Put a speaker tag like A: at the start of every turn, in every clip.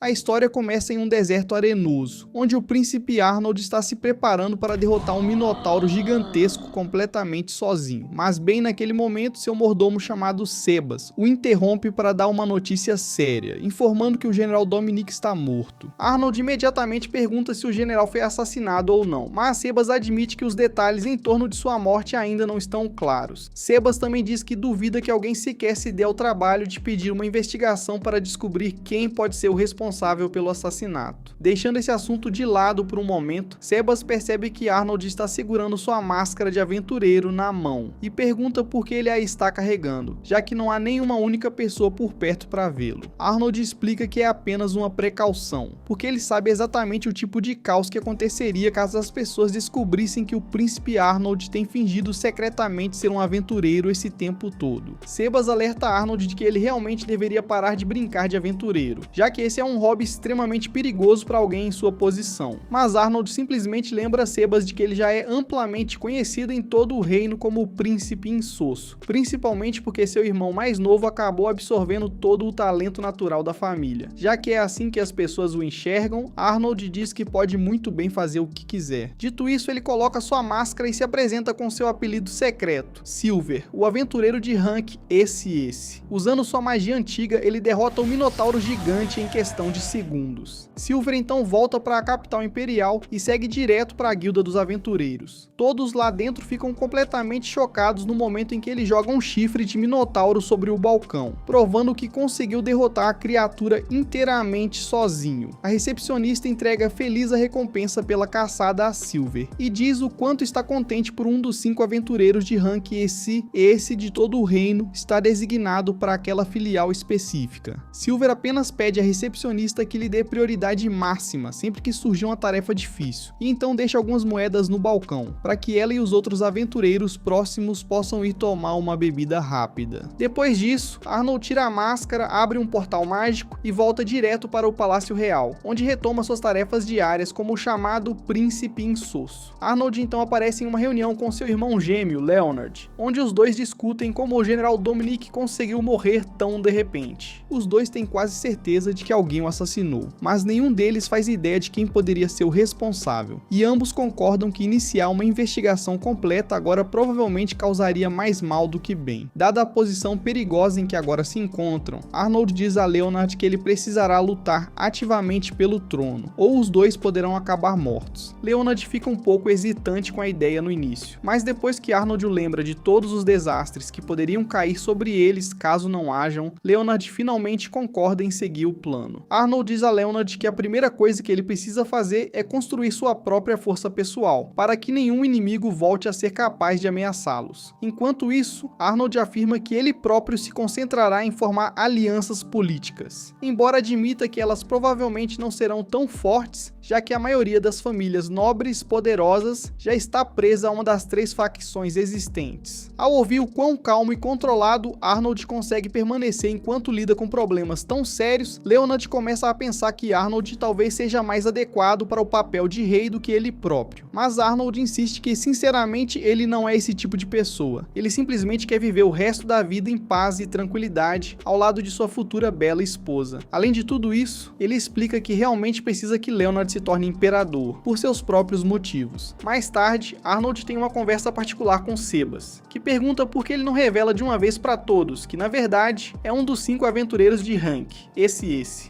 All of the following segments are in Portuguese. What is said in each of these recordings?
A: A história começa em um deserto arenoso, onde o príncipe Arnold está se preparando para derrotar um minotauro gigantesco completamente sozinho. Mas bem naquele momento, seu mordomo chamado Sebas o interrompe para dar uma notícia séria, informando que o general Dominique está morto. Arnold imediatamente pergunta se o general foi assassinado ou não, mas Sebas admite que os detalhes em torno de sua morte ainda não estão claros. Sebas também diz que duvida que alguém sequer se dê ao trabalho de pedir uma investigação para descobrir quem pode ser o responsável pelo assassinato. Deixando esse assunto de lado por um momento, Sebas percebe que Arnold está segurando sua máscara de aventureiro na mão e pergunta por que ele a está carregando, já que não há nenhuma única pessoa por perto para vê-lo. Arnold explica que é apenas uma precaução, porque ele sabe exatamente o tipo de caos que aconteceria caso as pessoas descobrissem que o príncipe Arnold tem fingido secretamente ser um aventureiro esse tempo todo. Sebas alerta Arnold de que ele realmente deveria parar de brincar de aventureiro, já que esse é um hobby extremamente perigoso para alguém em sua posição. Mas Arnold simplesmente lembra Sebas de que ele já é amplamente conhecido em todo o reino como o príncipe insosso, principalmente porque seu irmão mais novo acabou absorvendo todo o talento natural da família. Já que é assim que as pessoas o enxergam, Arnold diz que pode muito bem fazer o que quiser. Dito isso, ele coloca sua máscara e se apresenta com seu apelido secreto, Silver, o aventureiro de rank esse. Usando sua magia antiga, ele derrota o minotauro gigante em questão de segundos. Silver então volta para a capital imperial e segue direto para a guilda dos aventureiros. Todos lá dentro ficam completamente chocados no momento em que ele joga um chifre de minotauro sobre o balcão, provando que conseguiu derrotar a criatura inteiramente sozinho. A recepcionista entrega feliz a recompensa pela caçada a Silver e diz o quanto está contente por um dos 5 aventureiros de rank esse de todo o reino está designado para aquela filial específica. Silver apenas pede à recepcionista que lhe dê prioridade máxima sempre que surgir uma tarefa difícil, e então deixa algumas moedas no balcão, para que ela e os outros aventureiros próximos possam ir tomar uma bebida rápida. Depois disso, Arnold tira a máscara, abre um portal mágico e volta direto para o Palácio Real, onde retoma suas tarefas diárias como o chamado Príncipe Insosso. Arnold então aparece em uma reunião com seu irmão gêmeo, Leonard, onde os dois discutem como o general Dominique conseguiu morrer tão de repente. Os dois têm quase certeza de que alguém o assassinou, mas nenhum deles faz ideia de quem poderia ser o responsável, e ambos concordam que iniciar uma investigação completa agora provavelmente causaria mais mal do que bem. Dada a posição perigosa em que agora se encontram, Arnold diz a Leonard que ele precisará lutar ativamente pelo trono, ou os dois poderão acabar mortos. Leonard fica um pouco hesitante com a ideia no início, mas depois que Arnold o lembra de todos os desastres que poderiam cair sobre eles caso não hajam, Leonard finalmente concorda em seguir o plano. Arnold diz a Leonard que a primeira coisa que ele precisa fazer é construir sua própria força pessoal, para que nenhum inimigo volte a ser capaz de ameaçá-los. Enquanto isso, Arnold afirma que ele próprio se concentrará em formar alianças políticas, embora admita que elas provavelmente não serão tão fortes, já que a maioria das famílias nobres poderosas já está presa a uma das 3 facções existentes. Ao ouvir o quão calmo e controlado Arnold consegue permanecer enquanto lida com problemas tão sérios, Leonard começa a pensar que Arnold talvez seja mais adequado para o papel de rei do que ele próprio. Mas Arnold insiste que sinceramente ele não é esse tipo de pessoa. Ele simplesmente quer viver o resto da vida em paz e tranquilidade ao lado de sua futura bela esposa. Além de tudo isso, ele explica que realmente precisa que Leonard se torne imperador, por seus próprios motivos. Mais tarde, Arnold tem uma conversa particular com Sebas, que pergunta por que ele não revela de uma vez para todos que na verdade é um dos 5 aventureiros de rank, esse.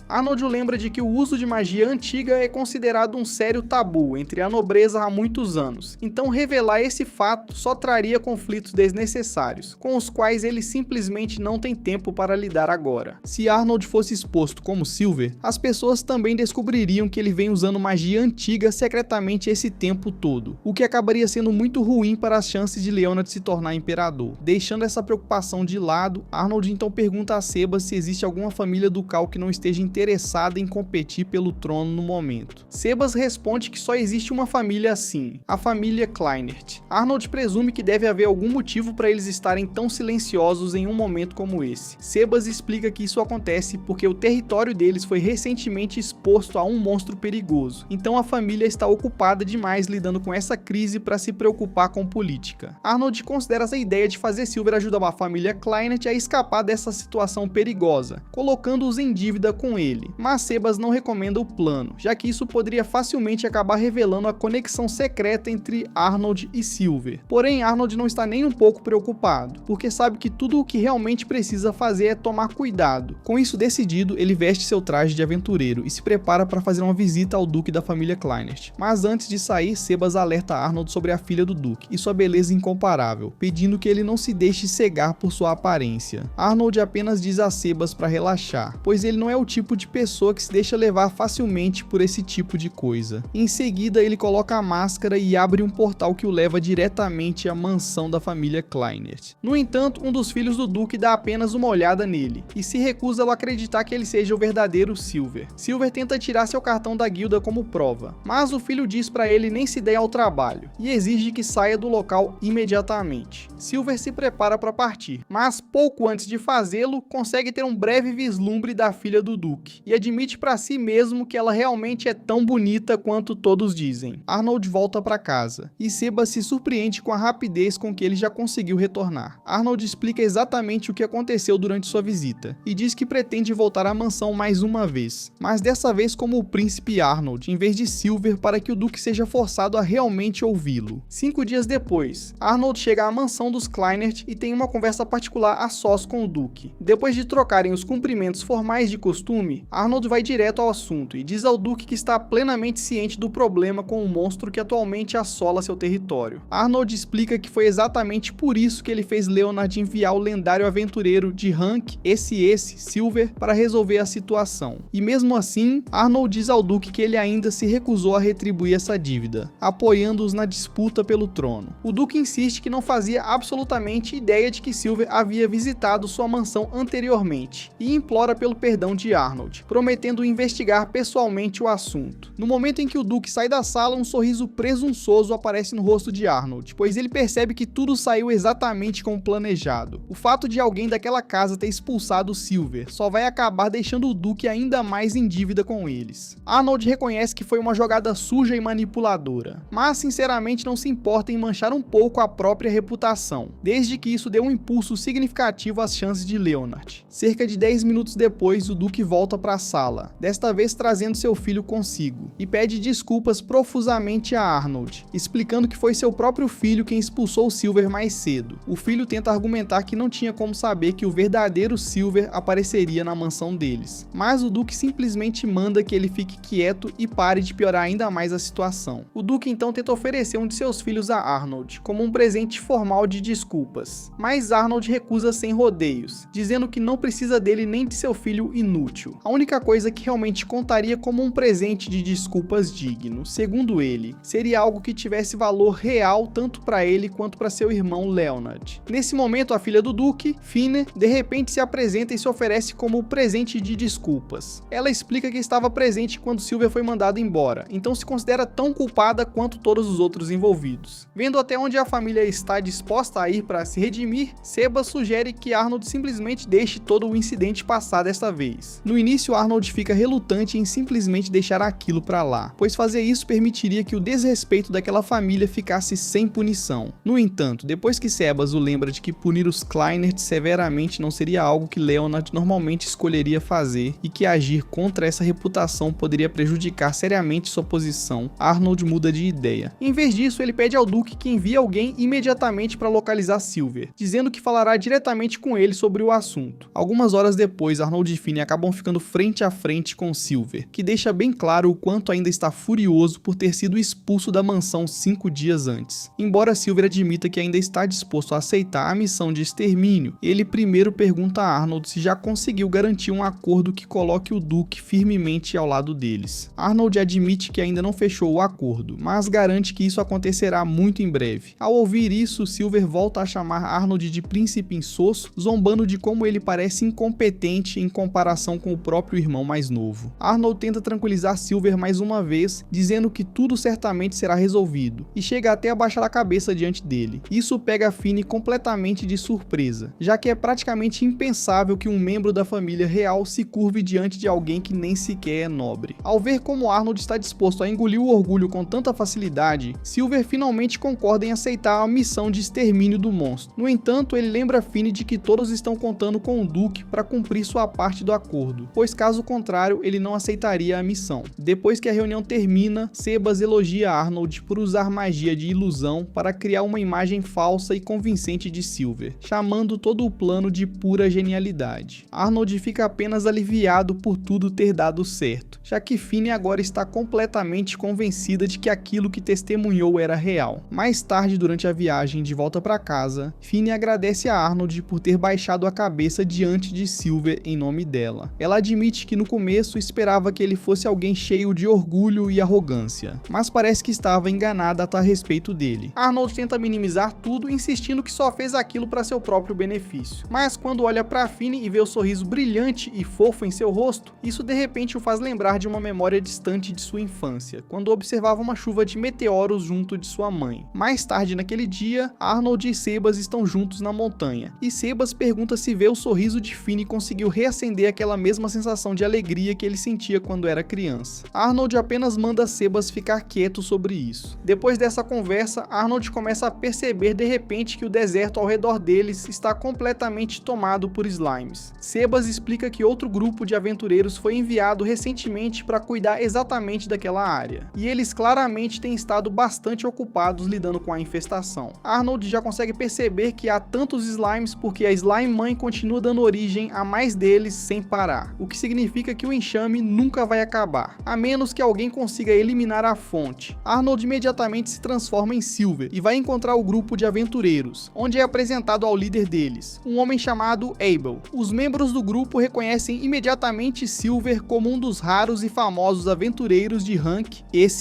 A: Arnold o lembra de que o uso de magia antiga é considerado um sério tabu entre a nobreza há muitos anos, então revelar esse fato só traria conflitos desnecessários, com os quais ele simplesmente não tem tempo para lidar agora. Se Arnold fosse exposto como Silver, as pessoas também descobririam que ele vem usando magia antiga secretamente esse tempo todo, o que acabaria sendo muito ruim para as chances de Leonard se tornar imperador. Deixando essa preocupação de lado, Arnold então pergunta a Sebas se existe alguma família ducal que não esteja interessada em competir pelo trono no momento. Sebas responde que só existe uma família assim, a família Kleinert. Arnold presume que deve haver algum motivo para eles estarem tão silenciosos em um momento como esse. Sebas explica que isso acontece porque o território deles foi recentemente exposto a um monstro perigoso, furioso, então a família está ocupada demais lidando com essa crise para se preocupar com política. Arnold considera essa ideia de fazer Silver ajudar a família Kleinert a escapar dessa situação perigosa, colocando-os em dívida com ele, mas Sebas não recomenda o plano, já que isso poderia facilmente acabar revelando a conexão secreta entre Arnold e Silver. Porém, Arnold não está nem um pouco preocupado, porque sabe que tudo o que realmente precisa fazer é tomar cuidado. Com isso decidido, ele veste seu traje de aventureiro e se prepara para fazer uma visita ao duque da família Kleinert. Mas antes de sair, Sebas alerta Arnold sobre a filha do duque e sua beleza incomparável, pedindo que ele não se deixe cegar por sua aparência. Arnold apenas diz a Sebas para relaxar, pois ele não é o tipo de pessoa que se deixa levar facilmente por esse tipo de coisa. Em seguida, ele coloca a máscara e abre um portal que o leva diretamente à mansão da família Kleinert. No entanto, um dos filhos do duque dá apenas uma olhada nele e se recusa a acreditar que ele seja o verdadeiro Silver. Silver tenta tirar seu cartão da guilda como prova, mas o filho diz para ele nem se der ao trabalho e exige que saia do local imediatamente. Silver se prepara para partir, mas pouco antes de fazê-lo, consegue ter um breve vislumbre da filha do duque e admite para si mesmo que ela realmente é tão bonita quanto todos dizem. Arnold volta para casa e Sebas se surpreende com a rapidez com que ele já conseguiu retornar. Arnold explica exatamente o que aconteceu durante sua visita e diz que pretende voltar à mansão mais uma vez, mas dessa vez como o príncipe Arnold, em vez de Silver, para que o duque seja forçado a realmente ouvi-lo. 5 dias depois, Arnold chega à mansão dos Kleinert e tem uma conversa particular a sós com o duque. Depois de trocarem os cumprimentos formais de costume, Arnold vai direto ao assunto e diz ao duque que está plenamente ciente do problema com o monstro que atualmente assola seu território. Arnold explica que foi exatamente por isso que ele fez Leonard enviar o lendário aventureiro de Rank, esse Silver, para resolver a situação. E mesmo assim, Arnold diz ao duque que ele ainda se recusou a retribuir essa dívida, apoiando-os na disputa pelo trono. O duque insiste que não fazia absolutamente ideia de que Silver havia visitado sua mansão anteriormente e implora pelo perdão de Arnold, prometendo investigar pessoalmente o assunto. No momento em que o duque sai da sala, um sorriso presunçoso aparece no rosto de Arnold, pois ele percebe que tudo saiu exatamente como planejado. O fato de alguém daquela casa ter expulsado Silver só vai acabar deixando o duque ainda mais em dívida com eles. Arnold reconhece que foi uma jogada suja e manipuladora, mas sinceramente não se importa em manchar um pouco a própria reputação, desde que isso dê um impulso significativo às chances de Leonard. Cerca de 10 minutos depois, o duque volta para a sala, desta vez trazendo seu filho consigo, e pede desculpas profusamente a Arnold, explicando que foi seu próprio filho quem expulsou Silver mais cedo. O filho tenta argumentar que não tinha como saber que o verdadeiro Silver apareceria na mansão deles, mas o duque simplesmente manda que ele fique quieto e pare de piorar ainda mais a situação. O duque então tenta oferecer um de seus filhos a Arnold, como um presente formal de desculpas, mas Arnold recusa sem rodeios, dizendo que não precisa dele nem de seu filho inútil. A única coisa que realmente contaria como um presente de desculpas digno, segundo ele, seria algo que tivesse valor real tanto para ele quanto para seu irmão Leonard. Nesse momento, a filha do duque, Fine, de repente se apresenta e se oferece como presente de desculpas. Ela explica que estava presente quando Silver foi mandado embora, então se considera tão culpada quanto todos os outros envolvidos. Vendo até onde a família está disposta a ir para se redimir, Sebas sugere que Arnold simplesmente deixe todo o incidente passar desta vez. No início, Arnold fica relutante em simplesmente deixar aquilo para lá, pois fazer isso permitiria que o desrespeito daquela família ficasse sem punição. No entanto, depois que Sebas o lembra de que punir os Kleinert severamente não seria algo que Leonard normalmente escolheria fazer e que agir contra essa reputação poderia prejudicar seriamente sua posição, Arnold muda de ideia. Em vez disso, ele pede ao duque que envie alguém imediatamente para localizar Silver, dizendo que falará diretamente com ele sobre o assunto. Algumas horas depois, Arnold e Fine acabam ficando frente a frente com Silver, que deixa bem claro o quanto ainda está furioso por ter sido expulso da mansão 5 dias antes. Embora Silver admita que ainda está disposto a aceitar a missão de extermínio, ele primeiro pergunta a Arnold se já conseguiu garantir um acordo que coloque o duque firmemente ao lado deles. Arnold admite que ainda não fechou o acordo, mas garante que isso acontecerá muito em breve. Ao ouvir isso, Silver volta a chamar Arnold de príncipe insosso, zombando de como ele parece incompetente em comparação com o próprio irmão mais novo. Arnold tenta tranquilizar Silver mais uma vez, dizendo que tudo certamente será resolvido, e chega até a baixar a cabeça diante dele. Isso pega Fine completamente de surpresa, já que é praticamente impensável que um membro da família real se curve diante de alguém que nem sequer é nobre. Ao ver como Arnold está disposto a engolir o orgulho com tanta facilidade, Silver finalmente concorda em aceitar a missão de extermínio do monstro. No entanto, ele lembra Finney de que todos estão contando com o Duke para cumprir sua parte do acordo, pois caso contrário, ele não aceitaria a missão. Depois que a reunião termina, Sebas elogia Arnold por usar magia de ilusão para criar uma imagem falsa e convincente de Silver, chamando todo o plano de pura genialidade. Arnold fica apenas aliviado por tudo ter dado certo, já que Finney agora está completamente convencida de que aquilo que testemunhou era real. Mais tarde, durante a viagem de volta para casa, Finney agradece a Arnold por ter baixado a cabeça diante de Silver em nome dela. Ela admite que no começo esperava que ele fosse alguém cheio de orgulho e arrogância, mas parece que estava enganada a respeito dele. Arnold tenta minimizar tudo, insistindo que só fez aquilo para seu próprio benefício. Mas quando olha para Finney e vê o sorriso brilhante e fofo em seu rosto, isso de repente o faz lembrar de uma memória distante de sua infância, quando observava uma chuva de meteoros junto de sua mãe. Mais tarde naquele dia, Arnold e Sebas estão juntos na montanha, e Sebas pergunta se ver o sorriso de Finney conseguiu reacender aquela mesma sensação de alegria que ele sentia quando era criança. Arnold apenas manda Sebas ficar quieto sobre isso. Depois dessa conversa, Arnold começa a perceber de repente que o deserto ao redor deles está completamente tomado por slimes. Sebas explica que outro grupo de aventureiros foi enviado recentemente para cuidar exatamente daquela área, e eles claramente têm estado bastante ocupados lidando com a infestação. Arnold já consegue perceber que há tantos slimes porque a Slime Mãe continua dando origem a mais deles sem parar, o que significa que o enxame nunca vai acabar, a menos que alguém consiga eliminar a fonte. Arnold imediatamente se transforma em Silver e vai encontrar o grupo de aventureiros, onde é apresentado ao líder deles, um homem chamado Abel. Os membros do grupo reconhecem imediatamente Silver como um dos raros e famosos aventureiros de rank esse.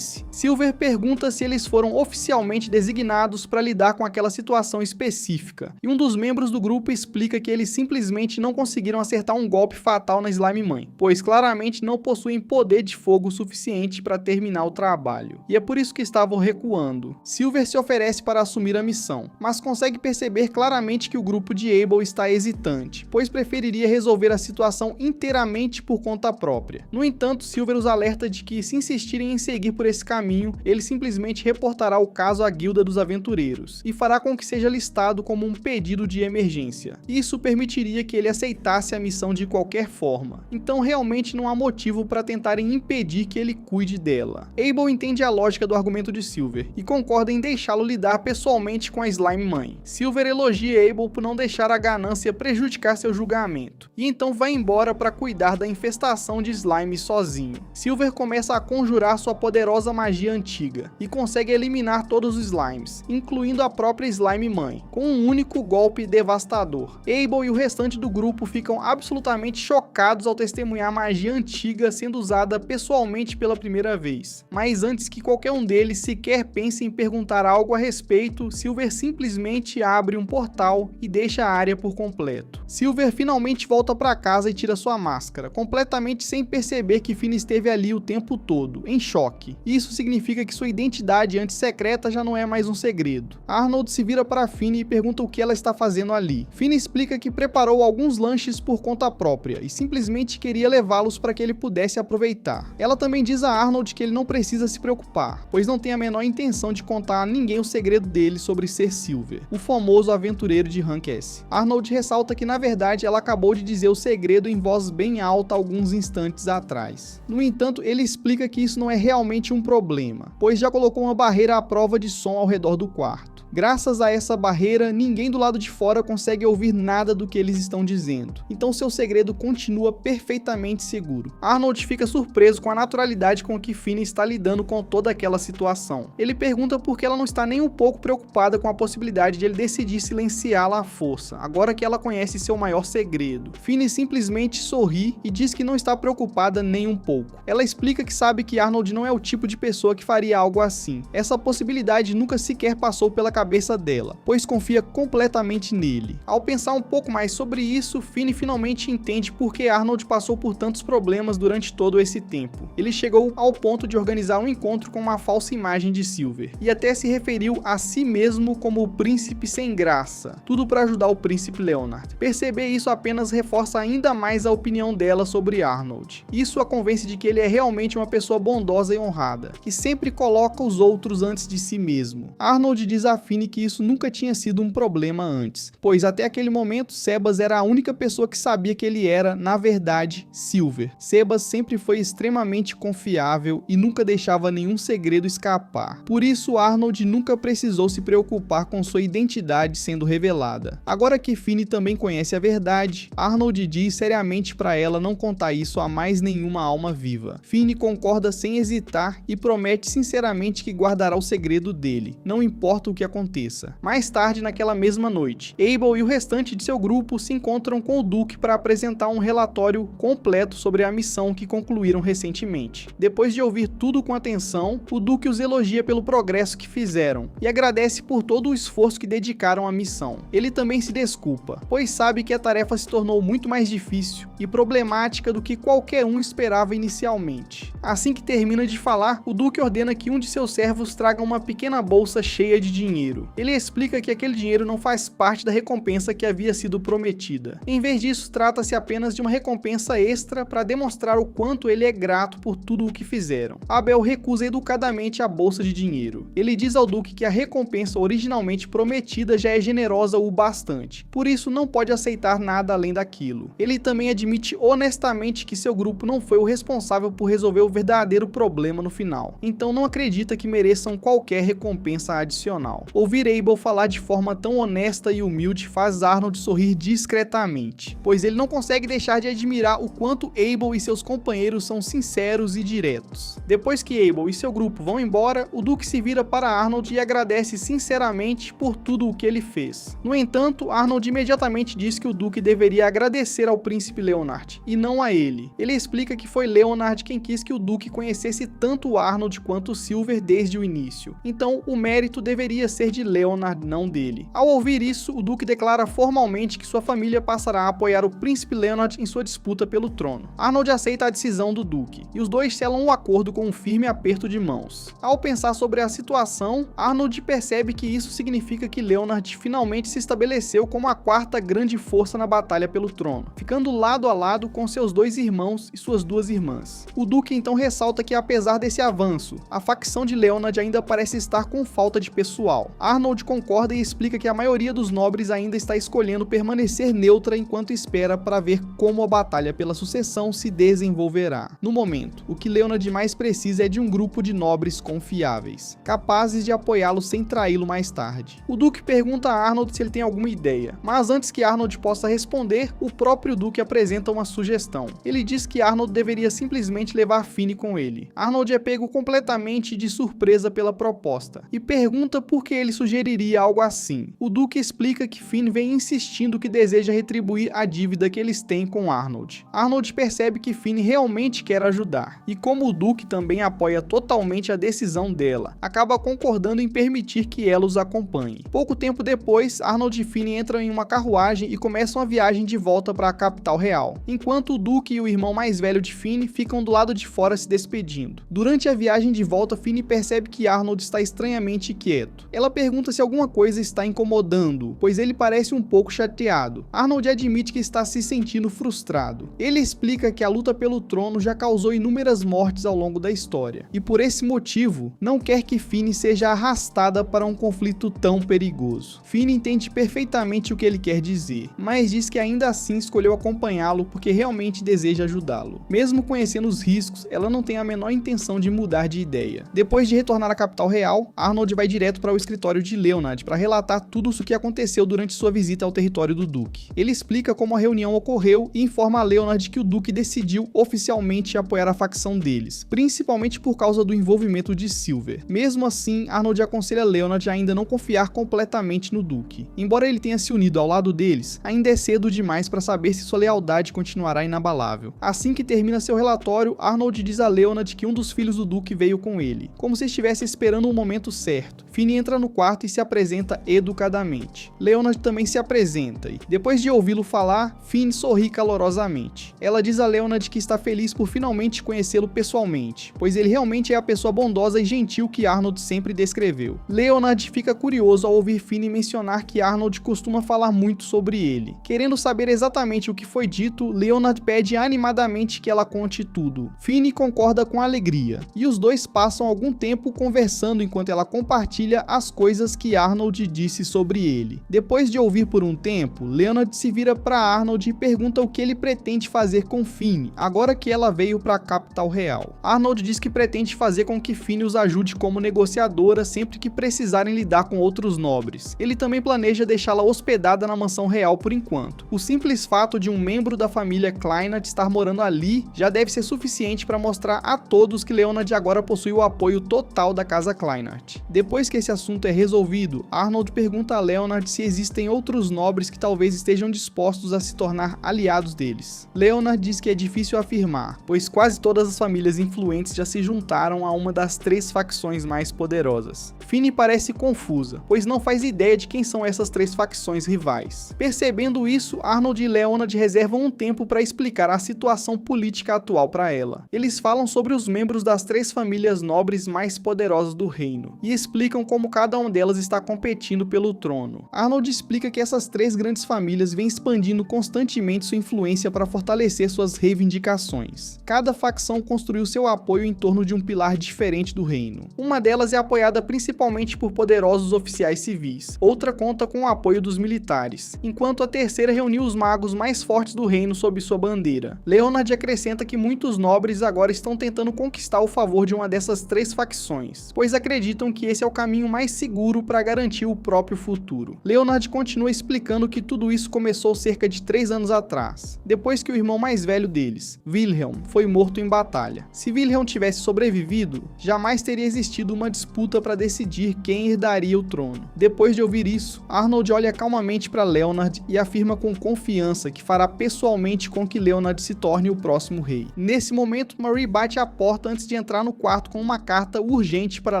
A: Silver pergunta se eles foram oficialmente designados para lidar com aquela situação específica, e um dos membros do grupo explica que eles simplesmente não conseguiram acertar um golpe fatal na Slime Mãe, pois claramente não possuem poder de fogo suficiente para terminar o trabalho, e é por isso que estavam recuando. Silver se oferece para assumir a missão, mas consegue perceber claramente que o grupo de Abel está hesitante, pois preferiria resolver a situação inteiramente por conta própria. No entanto, Silver os alerta de que se insistirem em seguir por esse caminho, ele simplesmente reportará o caso à Guilda dos Aventureiros, e fará com que seja listado como um pedido de emergência. Isso permitiria que ele aceitasse a missão de qualquer forma, então realmente não há motivo para tentarem impedir que ele cuide dela. Abel entende a lógica do argumento de Silver, e concorda em deixá-lo lidar pessoalmente com a Slime Mãe. Silver elogia Abel por não deixar a ganância prejudicar seu julgamento, e então vai embora para cuidar da infestação de slime sozinho. Silver começa a conjurar sua poderosa magia antiga, e consegue eliminar todos os slimes, incluindo a própria Slime Mãe, com um único golpe devastador. Abel e o restante do grupo ficam absolutamente chocados ao testemunhar a magia antiga sendo usada pessoalmente pela primeira vez. Mas antes que qualquer um deles sequer pense em perguntar algo a respeito, Silver simplesmente abre um portal e deixa a área por completo. Silver finalmente volta para casa e tira sua máscara, completamente sem perceber que Finney esteve ali o tempo todo, em choque. Isso significa que sua identidade antes secreta já não é mais um segredo. Arnold se vira para Finney e pergunta o que ela está fazendo ali. Finney explica que preparou alguns lanches por conta própria e simplesmente queria levá-los para que ele pudesse aproveitar. Ela também diz a Arnold que ele não precisa se preocupar, pois não tem a menor intenção de contar a ninguém o segredo dele sobre ser Silver, o famoso aventureiro de Rank S. Arnold ressalta que na verdade ela acabou de dizer o segredo em voz bem alta alguns instantes atrás. No entanto, ele explica que isso não é realmente um problema, pois já colocou uma barreira à prova de som ao redor do quarto. Graças a essa barreira, ninguém do lado de fora consegue ouvir nada do que eles estão dizendo, então seu segredo continua perfeitamente seguro. Arnold fica surpreso com a naturalidade com que Finney está lidando com toda aquela situação. Ele pergunta por que ela não está nem um pouco preocupada com a possibilidade de ele decidir silenciá-la à força, agora que ela conhece seu maior segredo. Finney simplesmente sorri e diz que não está preocupada nem um pouco. Ela explica que sabe que Arnold não é o tipo de pessoa que faria algo assim. Essa possibilidade nunca sequer passou pela cabeça dela, pois confia completamente nele. Ao pensar um pouco mais sobre isso, Finney finalmente entende por que Arnold passou por tantos problemas durante todo esse tempo. Ele chegou ao ponto de organizar um encontro com uma falsa imagem de Silver, e até se referiu a si mesmo como o príncipe sem graça, tudo para ajudar o príncipe Leonard. Perceber isso apenas reforça ainda mais a opinião dela sobre Arnold. Isso a convence de que ele é realmente uma pessoa bondosa e honrada, que sempre coloca os outros antes de si mesmo. Arnold diz a Finney que isso nunca tinha sido um problema antes, pois até aquele momento Sebas era a única pessoa que sabia que ele era, na verdade, Silver. Sebas sempre foi extremamente confiável e nunca deixava nenhum segredo escapar. Por isso Arnold nunca precisou se preocupar com sua identidade sendo revelada. Agora que Finney também conhece a verdade, Arnold diz seriamente para ela não contar isso a mais nenhuma alma viva. Finney concorda sem hesitar e promete sinceramente que guardará o segredo dele, não importa o que aconteça. Mais tarde, naquela mesma noite, Abel e o restante de seu grupo se encontram com o Duke para apresentar um relatório completo sobre a missão que concluíram recentemente. Depois de ouvir tudo com atenção, o Duke os elogia pelo progresso que fizeram e agradece por todo o esforço que dedicaram à missão. Ele também se desculpa, pois sabe que a tarefa se tornou muito mais difícil e problemática do que qualquer um esperava inicialmente. Assim que termina de falar, o Duke ordena que um de seus servos traga uma pequena bolsa cheia de dinheiro. Ele explica que aquele dinheiro não faz parte da recompensa que havia sido prometida. Em vez disso, trata-se apenas de uma recompensa extra para demonstrar o quanto ele é grato por tudo o que fizeram. Abel recusa educadamente a bolsa de dinheiro. Ele diz ao Duque que a recompensa originalmente prometida já é generosa o bastante, por isso não pode aceitar nada além daquilo. Ele também admite honestamente que seu grupo não foi o responsável por resolver o verdadeiro problema no final, então não acredita que mereçam qualquer recompensa adicional. Ouvir Abel falar de forma tão honesta e humilde faz Arnold sorrir discretamente, pois ele não consegue deixar de admirar o quanto Abel e seus companheiros são sinceros e diretos. Depois que Abel e seu grupo vão embora, o Duque se vira para Arnold e agradece sinceramente por tudo o que ele fez. No entanto, Arnold imediatamente diz que o Duque deveria agradecer ao príncipe Leonard, e não a ele. Ele explica que foi Leonard quem quis que o Duque conhecesse tanto Arnold quanto Silver desde o início, então o mérito deveria ser de Leonard, não dele. Ao ouvir isso, o Duque declara formalmente que sua família passará a apoiar o príncipe Leonard em sua disputa pelo trono. Arnold aceita a decisão do Duque, e os dois selam um acordo com um firme aperto de mãos. Ao pensar sobre a situação, Arnold percebe que isso significa que Leonard finalmente se estabeleceu como a quarta grande força na batalha pelo trono, ficando lado a lado com seus dois irmãos e suas duas irmãs. O Duque então ressalta que apesar desse avanço, a facção de Leonard ainda parece estar com falta de pessoal. Arnold concorda e explica que a maioria dos nobres ainda está escolhendo permanecer neutra enquanto espera para ver como a batalha pela sucessão se desenvolverá. No momento, o que Leonard mais precisa é de um grupo de nobres confiáveis, capazes de apoiá-lo sem traí-lo mais tarde. O Duque pergunta a Arnold se ele tem alguma ideia, mas antes que Arnold possa responder, o próprio Duque apresenta uma sugestão. Ele diz que Arnold deveria simplesmente levar Finney com ele. Arnold é pego completamente de surpresa pela proposta, e pergunta por que ele sugeriria algo assim. O Duque explica que Finney vem insistindo que deseja retribuir a dívida que eles têm com Arnold. Arnold percebe que Finney realmente quer ajudar, e como o Duque também apoia totalmente a decisão dela, acaba concordando em permitir que ela os acompanhe. Pouco tempo depois, Arnold e Finney entram em uma carruagem e começam a viagem de volta para a capital real, enquanto o Duque e o irmão mais velho de Finney ficam do lado de fora se despedindo. Durante a viagem de volta, Finney percebe que Arnold está estranhamente quieto. Ela pergunta se alguma coisa está incomodando, pois ele parece um pouco chateado. Arnold admite que está se sentindo frustrado. Ele explica que a luta pelo trono já causou inúmeras mortes ao longo da história, e por esse motivo, não quer que Finney seja arrastada para um conflito tão perigoso. Finney entende perfeitamente o que ele quer dizer, mas diz que ainda assim escolheu acompanhá-lo porque realmente deseja ajudá-lo. Mesmo conhecendo os riscos, ela não tem a menor intenção de mudar de ideia. Depois de retornar à capital real, Arnold vai direto para o escritório de Leonard para relatar tudo o que aconteceu durante sua visita ao território do Duque. Ele explica como a reunião ocorreu e informa a Leonard que o Duque decidiu oficialmente apoiar a facção deles, principalmente por causa do envolvimento de Silver. Mesmo assim, Arnold aconselha Leonard a ainda não confiar completamente no Duque. Embora ele tenha se unido ao lado deles, ainda é cedo demais para saber se sua lealdade continuará inabalável. Assim que termina seu relatório, Arnold diz a Leonard que um dos filhos do Duque veio com ele, como se estivesse esperando o momento certo. Finney entra no quarto e se apresenta educadamente. Leonard também se apresenta e, depois de ouvi-lo falar, Finn sorri calorosamente. Ela diz a Leonard que está feliz por finalmente conhecê-lo pessoalmente, pois ele realmente é a pessoa bondosa e gentil que Arnold sempre descreveu. Leonard fica curioso ao ouvir Finn mencionar que Arnold costuma falar muito sobre ele. Querendo saber exatamente o que foi dito, Leonard pede animadamente que ela conte tudo. Finn concorda com alegria, e os dois passam algum tempo conversando enquanto ela compartilha as coisas que Arnold disse sobre ele. Depois de ouvir por um tempo, Leonard se vira para Arnold e pergunta o que ele pretende fazer com Finn, agora que ela veio para a capital real. Arnold diz que pretende fazer com que Finn os ajude como negociadora sempre que precisarem lidar com outros nobres. Ele também planeja deixá-la hospedada na mansão real por enquanto. O simples fato de um membro da família Kleinert estar morando ali já deve ser suficiente para mostrar a todos que Leonard agora possui o apoio total da casa Kleinert. Depois que esse assunto é resolvido, Arnold pergunta a Leonard se existem outros nobres que talvez estejam dispostos a se tornar aliados deles. Leonard diz que é difícil afirmar, pois quase todas as famílias influentes já se juntaram a uma das 3 facções mais poderosas. Finn parece confusa, pois não faz ideia de quem são essas 3 facções rivais. Percebendo isso, Arnold e Leonard reservam um tempo para explicar a situação política atual para ela. Eles falam sobre os membros das 3 famílias nobres mais poderosas do reino, e explicam como cada uma delas está competindo pelo trono. Arnold explica que essas 3 grandes famílias vêm expandindo constantemente sua influência para fortalecer suas reivindicações. Cada facção construiu seu apoio em torno de um pilar diferente do reino. Uma delas é apoiada principalmente por poderosos oficiais civis, outra conta com o apoio dos militares, enquanto a terceira reuniu os magos mais fortes do reino sob sua bandeira. Leonard acrescenta que muitos nobres agora estão tentando conquistar o favor de uma dessas 3 facções, pois acreditam que esse é o caminho mais seguro para garantir o próprio futuro. Leonard continua explicando que tudo isso começou cerca de 3 anos atrás, depois que o irmão mais velho deles, Wilhelm, foi morto em batalha. Se Wilhelm tivesse sobrevivido, jamais teria existido uma disputa para decidir quem herdaria o trono. Depois de ouvir isso, Arnold olha calmamente para Leonard e afirma com confiança que fará pessoalmente com que Leonard se torne o próximo rei. Nesse momento, Marie bate à porta antes de entrar no quarto com uma carta urgente para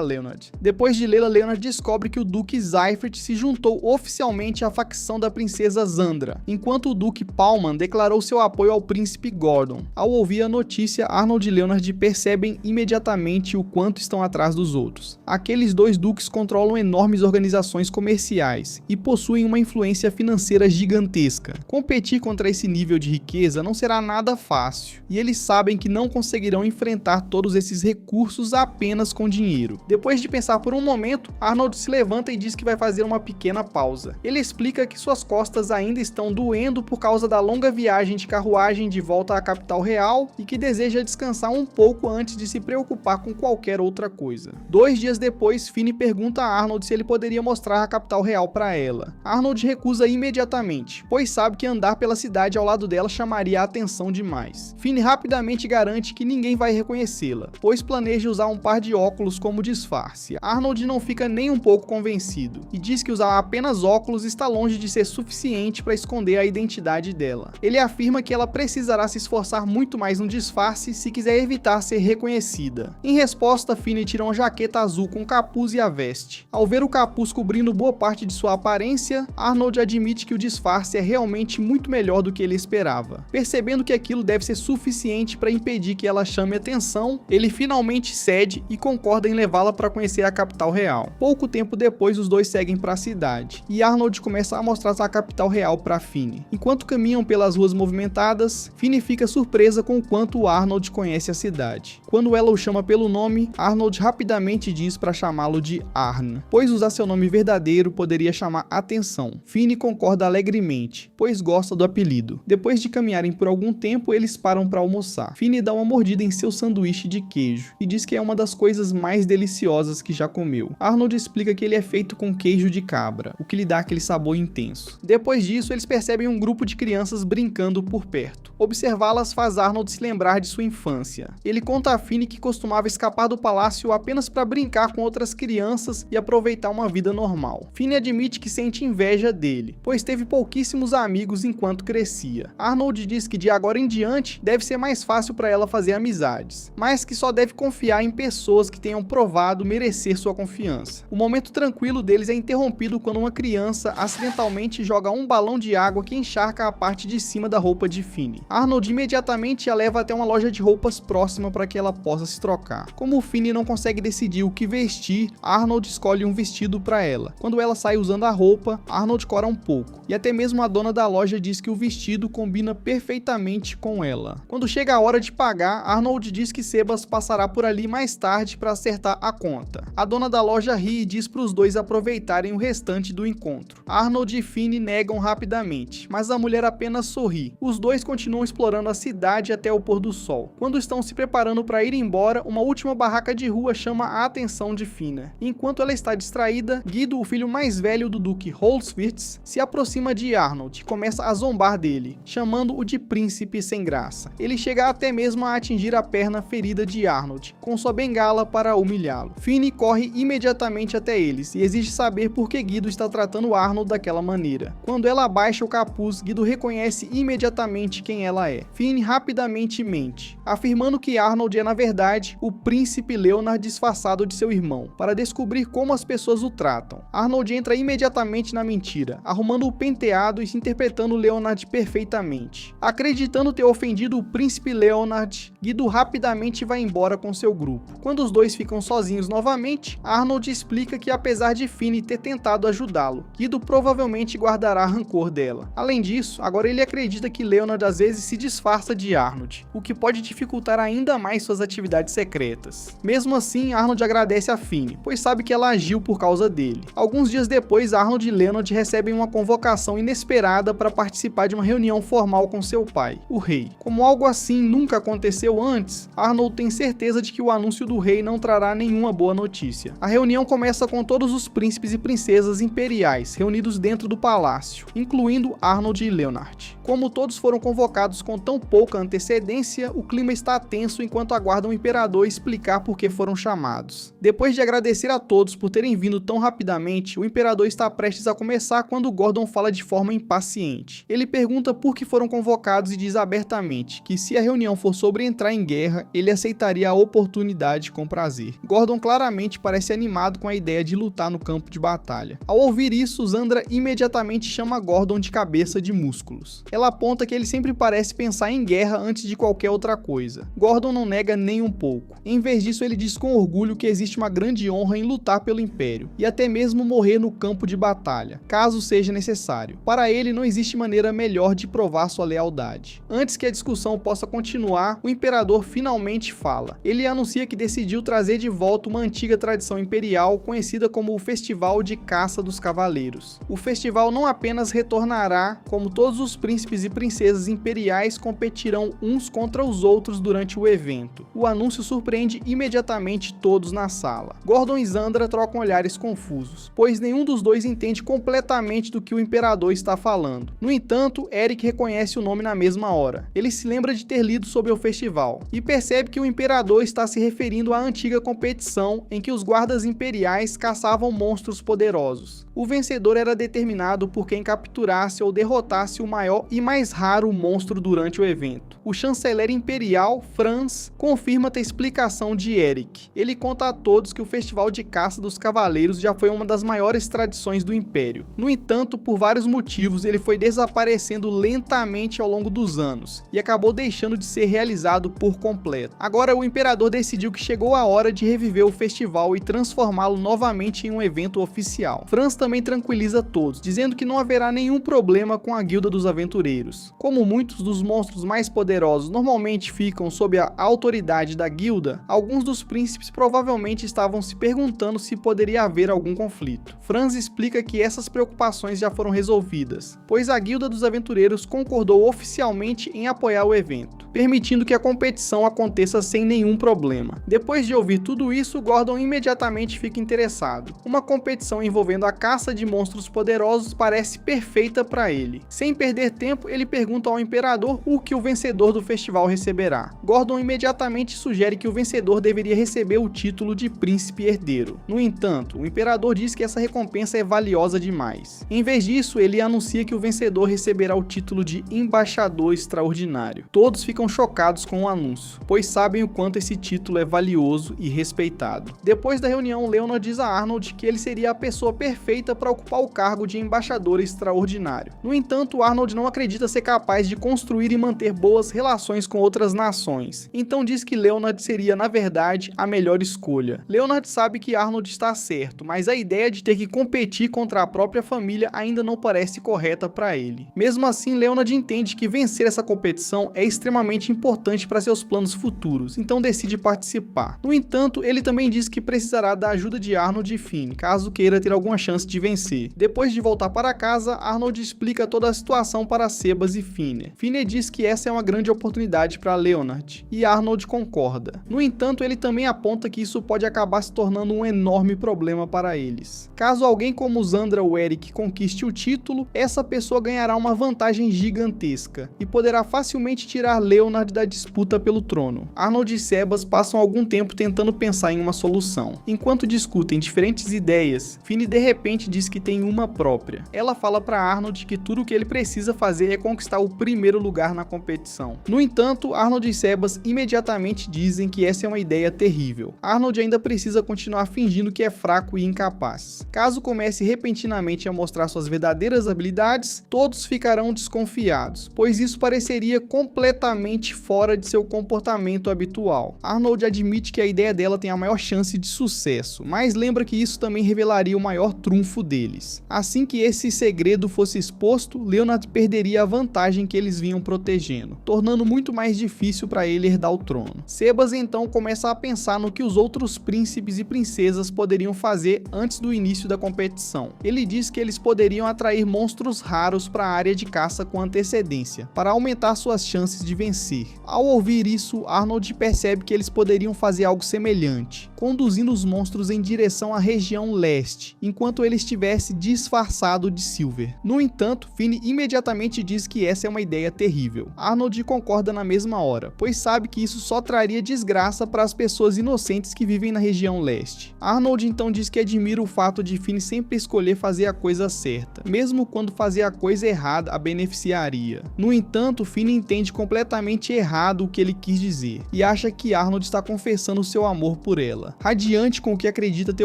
A: Leonard. Depois de lê-la, Leonard descobre que o Duque Seifert se juntou oficialmente à facção da princesa Zandra, enquanto o Duque Paulman declarou seu apoio ao príncipe Gordon. Ao ouvir a notícia, Arnold e Leonard percebem imediatamente o quanto estão atrás dos outros. Aqueles 2 duques controlam enormes organizações comerciais e possuem uma influência financeira gigantesca. Competir contra esse nível de riqueza não será nada fácil, e eles sabem que não conseguirão enfrentar todos esses recursos apenas com dinheiro. Depois de pensar por um momento, Arnold se levanta e diz que vai fazer uma pequena pausa. Ele explica que suas costas ainda estão doendo por causa da longa viagem de carruagem de volta à capital real e que deseja descansar um pouco antes de se preocupar com qualquer outra coisa. 2 dias depois, Finn pergunta a Arnold se ele poderia mostrar a capital real para ela. Arnold recusa imediatamente, pois sabe que andar pela cidade ao lado dela chamaria a atenção demais. Finn rapidamente garante que ninguém vai reconhecê-la, pois planeja usar um par de óculos como disfarce. Arnold não fica nem um pouco convencido, e diz que usar apenas óculos está longe de ser suficiente para esconder a identidade dela. Ele afirma que ela precisará se esforçar muito mais no disfarce se quiser evitar ser reconhecida. Em resposta, Finn tira uma jaqueta azul com capuz e a veste. Ao ver o capuz cobrindo boa parte de sua aparência, Arnold admite que o disfarce é realmente muito melhor do que ele esperava. Percebendo que aquilo deve ser suficiente para impedir que ela chame atenção, ele finalmente cede e concorda em levá-la para conhecer a capital real. Pouco tempo depois, os dois seguem para a cidade, e Arnold começa a mostrar a capital real para Finn. Enquanto caminham pelas ruas movimentadas, Finn fica surpresa com o quanto Arnold conhece a cidade. Quando ela o chama pelo nome, Arnold rapidamente diz para chamá-lo de Arn, pois usar seu nome verdadeiro poderia chamar atenção. Finn concorda alegremente, pois gosta do apelido. Depois de caminharem por algum tempo, eles param para almoçar. Finn dá uma mordida em seu sanduíche de queijo e diz que é uma das coisas mais deliciosas que já comeu. Arnold explica que ele é feito com queijo de cabra, o que lhe dá aquele sabor intenso. Depois disso, eles percebem um grupo de crianças brincando por perto. Observá-las faz Arnold se lembrar de sua infância. Ele conta a Finn que costumava escapar do palácio apenas para brincar com outras crianças e aproveitar uma vida normal. Finn admite que sente inveja dele, pois teve pouquíssimos amigos enquanto crescia. Arnold diz que de agora em diante deve ser mais fácil para ela fazer amizades, mas que só deve confiar em pessoas que tenham provado merecer sua confiança. O momento tranquilo deles é interrompido quando uma criança acidentalmente joga um balão de água que encharca a parte de cima da roupa de Finney. Arnold imediatamente a leva até uma loja de roupas próxima para que ela possa se trocar. Como Finney não consegue decidir o que vestir, Arnold escolhe um vestido para ela. Quando ela sai usando a roupa, Arnold cora um pouco, e até mesmo a dona da loja diz que o vestido combina perfeitamente com ela. Quando chega a hora de pagar, Arnold diz que Sebas passará por ali mais tarde para acertar a conta. A dona da loja ri e diz para os dois aproveitarem o restante do encontro. Arnold e Finney negam rapidamente, mas a mulher apenas sorri. Os dois continuam explorando a cidade até o pôr do sol. Quando estão se preparando para ir embora, uma última barraca de rua chama a atenção de Finney. Enquanto ela está distraída, Guido, o filho mais velho do Duque Holswirth, se aproxima de Arnold e começa a zombar dele, chamando-o de príncipe sem graça. Ele chega até mesmo a atingir a perna ferida de Arnold, com sua bengala para humilhá-lo. Finney corre imediatamente até eles e exige saber por que Guido está tratando Arnold daquela maneira. Quando ela abaixa o capuz, Guido reconhece imediatamente quem ela é. Finney rapidamente mente, afirmando que Arnold é na verdade o príncipe Leonard disfarçado de seu irmão, para descobrir como as pessoas o tratam. Arnold entra imediatamente na mentira, arrumando o penteado e se interpretando Leonard perfeitamente. Acreditando ter ofendido o príncipe Leonard, Guido rapidamente vai embora com seu grupo. Quando os dois ficam sozinhos novamente, Arnold explica que apesar de Finney ter tentado ajudá-lo, Guido provavelmente guardará rancor dela. Além disso, agora ele acredita que Leonard às vezes se disfarça de Arnold, o que pode dificultar ainda mais suas atividades secretas. Mesmo assim, Arnold agradece a Finney, pois sabe que ela agiu por causa dele. Alguns dias depois, Arnold e Leonard recebem uma convocação inesperada para participar de uma reunião formal com seu pai, o rei. Como algo assim nunca aconteceu antes, Arnold tem certeza de que o anúncio do rei não trará nenhuma boa notícia. A reunião começa com todos os príncipes e princesas imperiais reunidos dentro do palácio, incluindo Arnold e Leonard. Como todos foram convocados com tão pouca antecedência, o clima está tenso enquanto aguardam o imperador explicar por que foram chamados. Depois de agradecer a todos por terem vindo tão rapidamente, o imperador está prestes a começar quando Gordon fala de forma impaciente. Ele pergunta por que foram convocados e diz abertamente que se a reunião for sobre entrar em guerra, ele aceitaria a oportunidade com prazer. Gordon claramente parece animado com a ideia de lutar no campo de batalha. Ao ouvir isso, Zandra imediatamente chama Gordon de cabeça de músculos. Ela aponta que ele sempre parece pensar em guerra antes de qualquer outra coisa. Gordon não nega nem um pouco. Em vez disso, ele diz com orgulho que existe uma grande honra em lutar pelo Império, e até mesmo morrer no campo de batalha, caso seja necessário. Para ele, não existe maneira melhor de provar sua lealdade. Antes que a discussão possa continuar, o imperador finalmente fala. Ele anuncia que decidiu trazer de volta uma antiga tradição imperial conhecida como o Festival de Caça dos Cavaleiros. O festival não apenas retornará, como todos os príncipes e princesas imperiais competirão uns contra os outros durante o evento. O anúncio surpreende imediatamente todos na sala. Gordon e Zandra trocam olhares confusos, pois nenhum dos dois entende completamente do que o imperador está falando. No entanto, Eric reconhece o nome na mesma hora. Ele se lembra de ter lido sobre o festival e percebe que o imperador está se referindo à antiga competição em que os guardas imperiais caçavam monstros poderosos. O vencedor era determinado por quem capturasse ou derrotasse o maior e mais raro monstro durante o evento. O chanceler imperial, Franz, confirma a explicação de Eric. Ele conta a todos que o Festival de Caça dos Cavaleiros já foi uma das maiores tradições do Império. No entanto, por vários motivos, ele foi desaparecendo lentamente ao longo dos anos e acabou deixando de ser realizado por completo. Agora, o imperador decidiu que chegou a hora de reviver o festival e transformá-lo novamente em um evento oficial. Franz também tranquiliza todos, dizendo que não haverá nenhum problema com a Guilda dos Aventureiros. Como muitos dos monstros mais poderosos normalmente ficam sob a autoridade da guilda, alguns dos príncipes provavelmente estavam se perguntando se poderia haver algum conflito. Franz explica que essas preocupações já foram resolvidas, pois a Guilda dos Aventureiros concordou oficialmente em apoiar o evento, permitindo que a competição aconteça sem nenhum problema. Depois de ouvir tudo isso, Gordon imediatamente fica interessado. Uma competição envolvendo a caça de monstros poderosos parece perfeita para ele. Sem perder tempo, ele pergunta ao imperador o que o vencedor do festival receberá. Gordon imediatamente sugere que o vencedor deveria receber o título de príncipe herdeiro. No entanto, o imperador diz que essa recompensa é valiosa demais. Em vez disso, ele anuncia que o vencedor receberá o título de embaixador extraordinário. Todos ficam ficam chocados com o anúncio, pois sabem o quanto esse título é valioso e respeitado. Depois da reunião, Leonard diz a Arnold que ele seria a pessoa perfeita para ocupar o cargo de embaixador extraordinário. No entanto, Arnold não acredita ser capaz de construir e manter boas relações com outras nações, então diz que Leonard seria, na verdade, a melhor escolha. Leonard sabe que Arnold está certo, mas a ideia de ter que competir contra a própria família ainda não parece correta para ele. Mesmo assim, Leonard entende que vencer essa competição é extremamente importante para seus planos futuros, então decide participar. No entanto, ele também diz que precisará da ajuda de Arnold e Finn, caso queira ter alguma chance de vencer. Depois de voltar para casa, Arnold explica toda a situação para Sebas e Finn. Finn diz que essa é uma grande oportunidade para Leonard, e Arnold concorda. No entanto, ele também aponta que isso pode acabar se tornando um enorme problema para eles. Caso alguém como Zandra ou Eric conquiste o título, essa pessoa ganhará uma vantagem gigantesca e poderá facilmente tirar Leonard da disputa pelo trono. Arnold e Sebas passam algum tempo tentando pensar em uma solução. Enquanto discutem diferentes ideias, Finn de repente diz que tem uma própria. Ela fala para Arnold que tudo o que ele precisa fazer é conquistar o primeiro lugar na competição. No entanto, Arnold e Sebas imediatamente dizem que essa é uma ideia terrível. Arnold ainda precisa continuar fingindo que é fraco e incapaz. Caso comece repentinamente a mostrar suas verdadeiras habilidades, todos ficarão desconfiados, pois isso pareceria completamente fora de seu comportamento habitual. Arnold admite que a ideia dela tem a maior chance de sucesso, mas lembra que isso também revelaria o maior trunfo deles. Assim que esse segredo fosse exposto, Leonard perderia a vantagem que eles vinham protegendo, tornando muito mais difícil para ele herdar o trono. Sebas então começa a pensar no que os outros príncipes e princesas poderiam fazer antes do início da competição. Ele diz que eles poderiam atrair monstros raros para a área de caça com antecedência, para aumentar suas chances de vencer. Ao ouvir isso, Arnold percebe que eles poderiam fazer algo semelhante, conduzindo os monstros em direção à região leste, enquanto ele estivesse disfarçado de Silver. No entanto, Finn imediatamente diz que essa é uma ideia terrível. Arnold concorda na mesma hora, pois sabe que isso só traria desgraça para as pessoas inocentes que vivem na região leste. Arnold então diz que admira o fato de Finn sempre escolher fazer a coisa certa, mesmo quando fazer a coisa errada a beneficiaria. No entanto, Finn entende completamente errado o que ele quis dizer, e acha que Arnold está confessando seu amor por ela. Radiante com o que acredita ter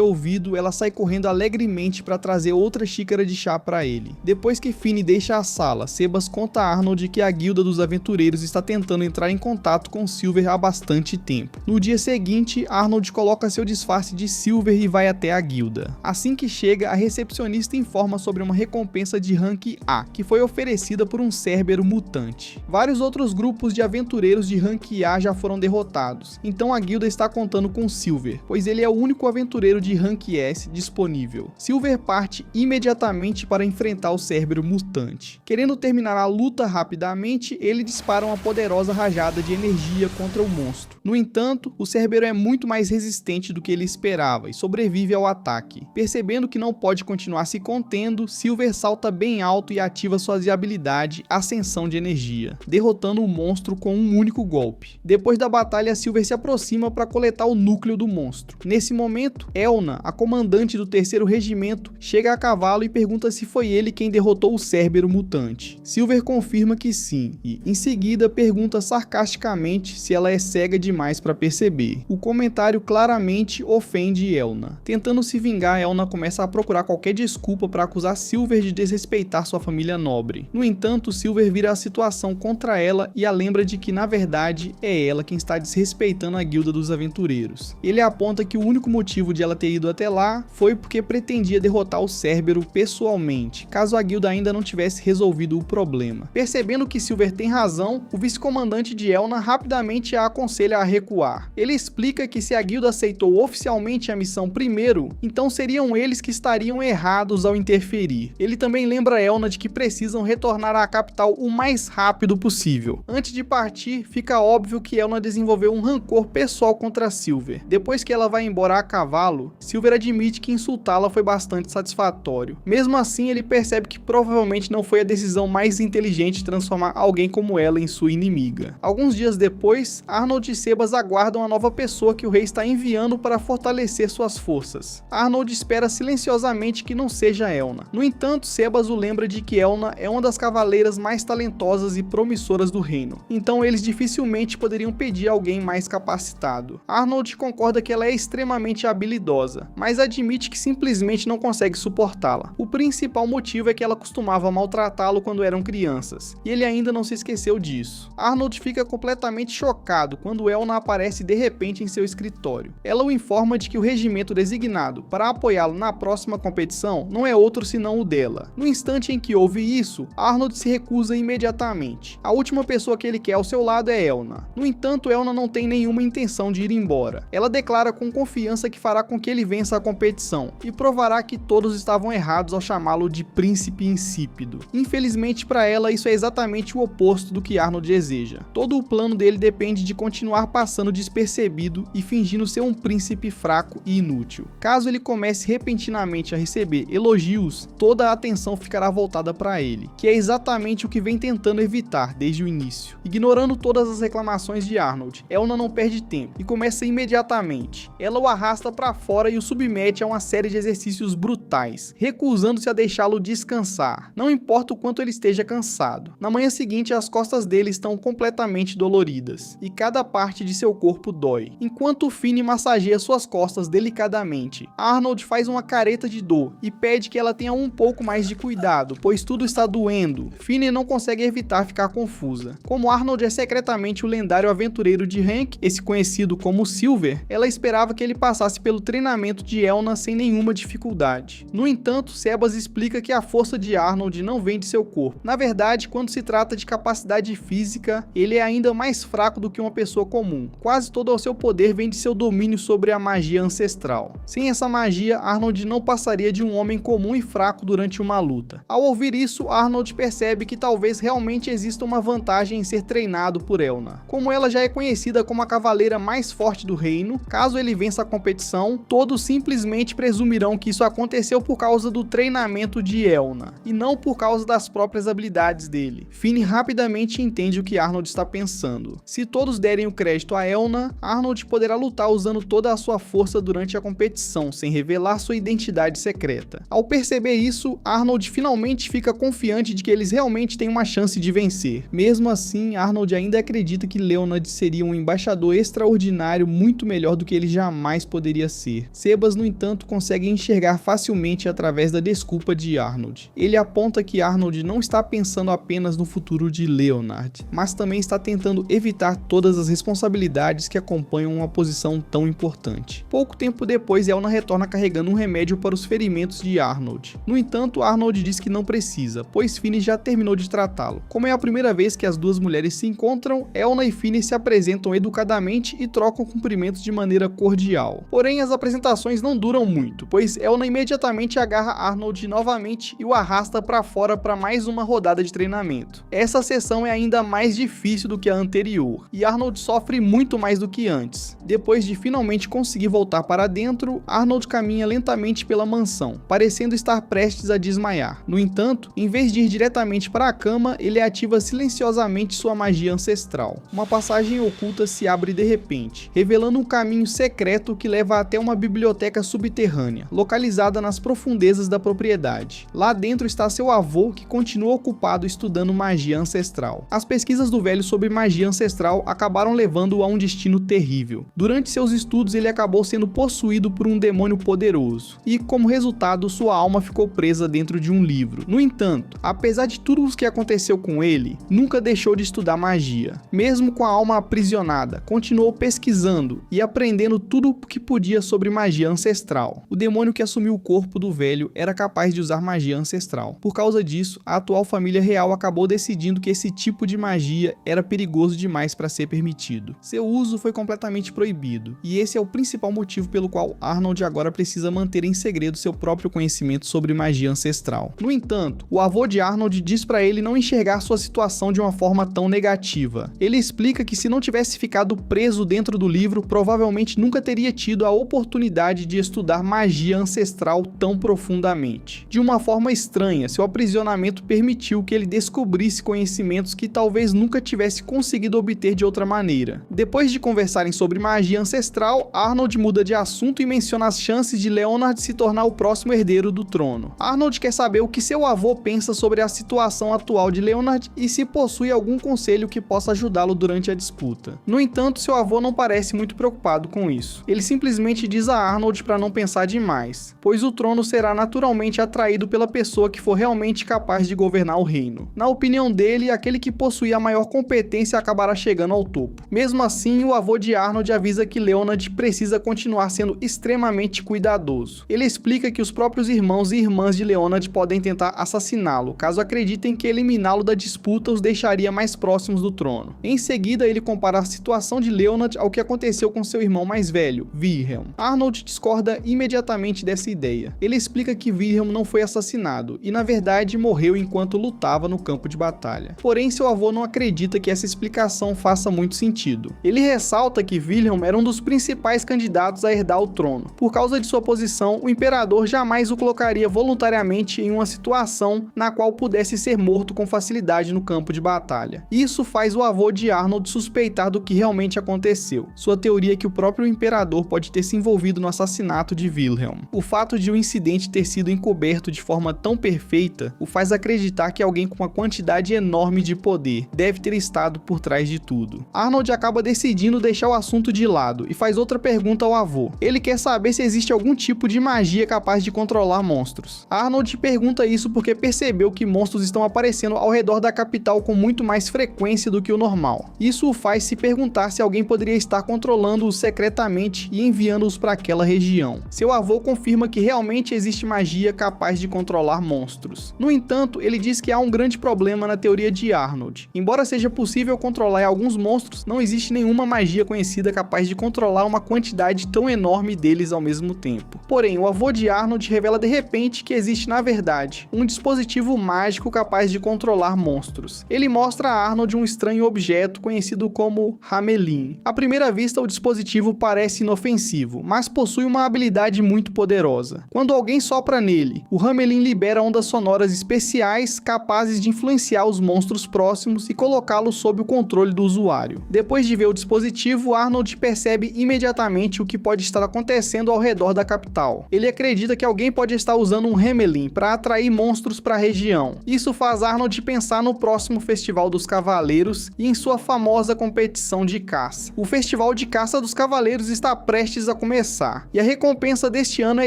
A: ouvido, ela sai correndo alegremente para trazer outra xícara de chá para ele. Depois que Finn deixa a sala, Sebas conta a Arnold que a Guilda dos Aventureiros está tentando entrar em contato com Silver há bastante tempo. No dia seguinte, Arnold coloca seu disfarce de Silver e vai até a guilda. Assim que chega, a recepcionista informa sobre uma recompensa de rank A, que foi oferecida por um Cérbero mutante. Vários outros grupos de aventureiros de rank A já foram derrotados, então a guilda está contando com Silver, pois ele é o único aventureiro de rank S disponível. Silver parte imediatamente para enfrentar o Cérbero mutante. Querendo terminar a luta rapidamente, ele dispara uma poderosa rajada de energia contra o monstro. No entanto, o Cérbero é muito mais resistente do que ele esperava e sobrevive ao ataque. Percebendo que não pode continuar se contendo, Silver salta bem alto e ativa sua habilidade Ascensão de Energia, derrotando o monstro com um único golpe. Depois da batalha, Silver se aproxima para coletar o núcleo do monstro. Nesse momento, Elna, a comandante do 3º Regimento, chega a cavalo e pergunta se foi ele quem derrotou o Cérbero mutante. Silver confirma que sim, e em seguida pergunta sarcasticamente se ela é cega demais para perceber. O comentário claramente ofende Elna. Tentando se vingar, Elna começa a procurar qualquer desculpa para acusar Silver de desrespeitar sua família nobre. No entanto, Silver vira a situação contra ela e a lembra de que na verdade é ela quem está desrespeitando a Guilda dos Aventureiros. Ele aponta que o único motivo de ela ter ido até lá foi porque pretendia derrotar o Cérbero pessoalmente, caso a guilda ainda não tivesse resolvido o problema. Percebendo que Silver tem razão, o vice-comandante de Elna rapidamente a aconselha a recuar. Ele explica que se a guilda aceitou oficialmente a missão primeiro, então seriam eles que estariam errados ao interferir. Ele também lembra Elna de que precisam retornar à capital o mais rápido possível. Antes de partir, fica óbvio que Elna desenvolveu um rancor pessoal contra Silver. Depois que ela vai embora a cavalo, Silver admite que insultá-la foi bastante satisfatório. Mesmo assim, ele percebe que provavelmente não foi a decisão mais inteligente transformar alguém como ela em sua inimiga. Alguns dias depois, Arnold e Sebas Sebas aguardam a nova pessoa que o rei está enviando para fortalecer suas forças. Arnold espera silenciosamente que não seja Elna. No entanto, Sebas o lembra de que Elna é uma das cavaleiras mais talentosas e promissoras do reino, então eles dificilmente poderiam pedir alguém mais capacitado. Arnold concorda que ela é extremamente habilidosa, mas admite que simplesmente não consegue suportá-la. O principal motivo é que ela costumava maltratá-lo quando eram crianças, e ele ainda não se esqueceu disso. Arnold fica completamente chocado quando Elna aparece de repente em seu escritório. Ela o informa de que o regimento designado para apoiá-lo na próxima competição não é outro senão o dela. No instante em que ouve isso, Arnold se recusa imediatamente. A última pessoa que ele quer ao seu lado é Elna. No entanto, Elna não tem nenhuma intenção de ir embora. Ela declara com confiança que fará com que ele vença a competição e provará que todos estavam errados ao chamá-lo de príncipe insípido. Infelizmente para ela, isso é exatamente o oposto do que Arnold deseja. Todo o plano dele depende de continuar passando despercebido e fingindo ser um príncipe fraco e inútil. Caso ele comece repentinamente a receber elogios, toda a atenção ficará voltada para ele, que é exatamente o que vem tentando evitar desde o início. Ignorando todas as reclamações de Arnold, Elna não perde tempo e começa imediatamente. Ela o arrasta para fora e o submete a uma série de exercícios brutais, recusando-se a deixá-lo descansar, não importa o quanto ele esteja cansado. Na manhã seguinte, as costas dele estão completamente doloridas, e cada parte de seu corpo dói. Enquanto Finn massageia suas costas delicadamente, Arnold faz uma careta de dor e pede que ela tenha um pouco mais de cuidado, pois tudo está doendo. Finn não consegue evitar ficar confusa. Como Arnold é secretamente o lendário aventureiro de Hank, esse conhecido como Silver, ela esperava que ele passasse pelo treinamento de Elna sem nenhuma dificuldade. No entanto, Sebas explica que a força de Arnold não vem de seu corpo. Na verdade, quando se trata de capacidade física, ele é ainda mais fraco do que uma pessoa comum. Quase todo o seu poder vem de seu domínio sobre a magia ancestral. Sem essa magia, Arnold não passaria de um homem comum e fraco durante uma luta. Ao ouvir isso, Arnold percebe que talvez realmente exista uma vantagem em ser treinado por Elna. Como ela já é conhecida como a cavaleira mais forte do reino, caso ele vença a competição, todos simplesmente presumirão que isso aconteceu por causa do treinamento de Elna, e não por causa das próprias habilidades dele. Finn rapidamente entende o que Arnold está pensando. Se todos derem o crédito a Elna, Arnold poderá lutar usando toda a sua força durante a competição, sem revelar sua identidade secreta. Ao perceber isso, Arnold finalmente fica confiante de que eles realmente têm uma chance de vencer. Mesmo assim, Arnold ainda acredita que Leonard seria um embaixador extraordinário muito melhor do que ele jamais poderia ser. Sebas, no entanto, consegue enxergar facilmente através da desculpa de Arnold. Ele aponta que Arnold não está pensando apenas no futuro de Leonard, mas também está tentando evitar todas as responsabilidades que acompanham uma posição tão importante. Pouco tempo depois, Elna retorna carregando um remédio para os ferimentos de Arnold. No entanto, Arnold diz que não precisa, pois Finn já terminou de tratá-lo. Como é a primeira vez que as duas mulheres se encontram, Elna e Finn se apresentam educadamente e trocam cumprimentos de maneira cordial. Porém, as apresentações não duram muito, pois Elna imediatamente agarra Arnold novamente e o arrasta para fora para mais uma rodada de treinamento. Essa sessão é ainda mais difícil do que a anterior, e Arnold sofre muito mais do que antes. Depois de finalmente conseguir voltar para dentro, Arnold caminha lentamente pela mansão, parecendo estar prestes a desmaiar. No entanto, em vez de ir diretamente para a cama, ele ativa silenciosamente sua magia ancestral. Uma passagem oculta se abre de repente, revelando um caminho secreto que leva até uma biblioteca subterrânea, localizada nas profundezas da propriedade. Lá dentro está seu avô, que continua ocupado estudando magia ancestral. As pesquisas do velho sobre magia ancestral acabaram levando-o a um destino terrível. Durante seus estudos, ele acabou sendo possuído por um demônio poderoso, e como resultado, sua alma ficou presa dentro de um livro. No entanto, apesar de tudo o que aconteceu com ele, nunca deixou de estudar magia. Mesmo com a alma aprisionada, continuou pesquisando e aprendendo tudo o que podia sobre magia ancestral. O demônio que assumiu o corpo do velho era capaz de usar magia ancestral. Por causa disso, a atual família real acabou decidindo que esse tipo de magia era perigoso demais para ser permitido. Seu uso foi completamente proibido, e esse é o principal motivo pelo qual Arnold agora precisa manter em segredo seu próprio conhecimento sobre magia ancestral. No entanto, o avô de Arnold diz para ele não enxergar sua situação de uma forma tão negativa. Ele explica que se não tivesse ficado preso dentro do livro, provavelmente nunca teria tido a oportunidade de estudar magia ancestral tão profundamente. De uma forma estranha, seu aprisionamento permitiu que ele descobrisse conhecimentos que talvez nunca tivesse conseguido obter de outra maneira. magia. Depois de conversarem sobre magia ancestral, Arnold muda de assunto e menciona as chances de Leonard se tornar o próximo herdeiro do trono. Arnold quer saber o que seu avô pensa sobre a situação atual de Leonard e se possui algum conselho que possa ajudá-lo durante a disputa. No entanto, seu avô não parece muito preocupado com isso. Ele simplesmente diz a Arnold para não pensar demais, pois o trono será naturalmente atraído pela pessoa que for realmente capaz de governar o reino. Na opinião dele, aquele que possuir a maior competência acabará chegando ao topo. Mesmo assim, o avô de Arnold avisa que Leonard precisa continuar sendo extremamente cuidadoso. Ele explica que os próprios irmãos e irmãs de Leonard podem tentar assassiná-lo, caso acreditem que eliminá-lo da disputa os deixaria mais próximos do trono. Em seguida, ele compara a situação de Leonard ao que aconteceu com seu irmão mais velho, Wilhelm. Arnold discorda imediatamente dessa ideia. Ele explica que Wilhelm não foi assassinado e, na verdade, morreu enquanto lutava no campo de batalha. Porém, seu avô não acredita que essa explicação faça muito sentido. Ele ressalta que Wilhelm era um dos principais candidatos a herdar o trono. Por causa de sua posição, o imperador jamais o colocaria voluntariamente em uma situação na qual pudesse ser morto com facilidade no campo de batalha. Isso faz o avô de Arnold suspeitar do que realmente aconteceu. Sua teoria é que o próprio imperador pode ter se envolvido no assassinato de Wilhelm. O fato de o incidente ter sido encoberto de forma tão perfeita o faz acreditar que alguém com uma quantidade enorme de poder deve ter estado por trás de tudo. Arnold acaba decidindo deixar o assunto de lado e faz outra pergunta ao avô. Ele quer saber se existe algum tipo de magia capaz de controlar monstros. Arnold pergunta isso porque percebeu que monstros estão aparecendo ao redor da capital com muito mais frequência do que o normal. Isso o faz se perguntar se alguém poderia estar controlando-os secretamente e enviando-os para aquela região. Seu avô confirma que realmente existe magia capaz de controlar monstros. No entanto, ele diz que há um grande problema na teoria de Arnold. Embora seja possível controlar alguns monstros, não existe nenhuma magia conhecida capaz de controlar uma quantidade tão enorme deles ao mesmo tempo. Porém, o avô de Arnold revela de repente que existe, na verdade, um dispositivo mágico capaz de controlar monstros. Ele mostra a Arnold um estranho objeto conhecido como Hamelin. À primeira vista, o dispositivo parece inofensivo, mas possui uma habilidade muito poderosa. Quando alguém sopra nele, o Hamelin libera ondas sonoras especiais capazes de influenciar os monstros próximos e colocá-los sob o controle do usuário. Depois de ver o dispositivo, Arnold percebe imediatamente o que pode estar acontecendo ao redor da capital. Ele acredita que alguém pode estar usando um Hamelin para atrair monstros para a região. Isso faz Arnold pensar no próximo Festival dos Cavaleiros e em sua famosa competição de caça. O Festival de Caça dos Cavaleiros está prestes a começar, e a recompensa deste ano é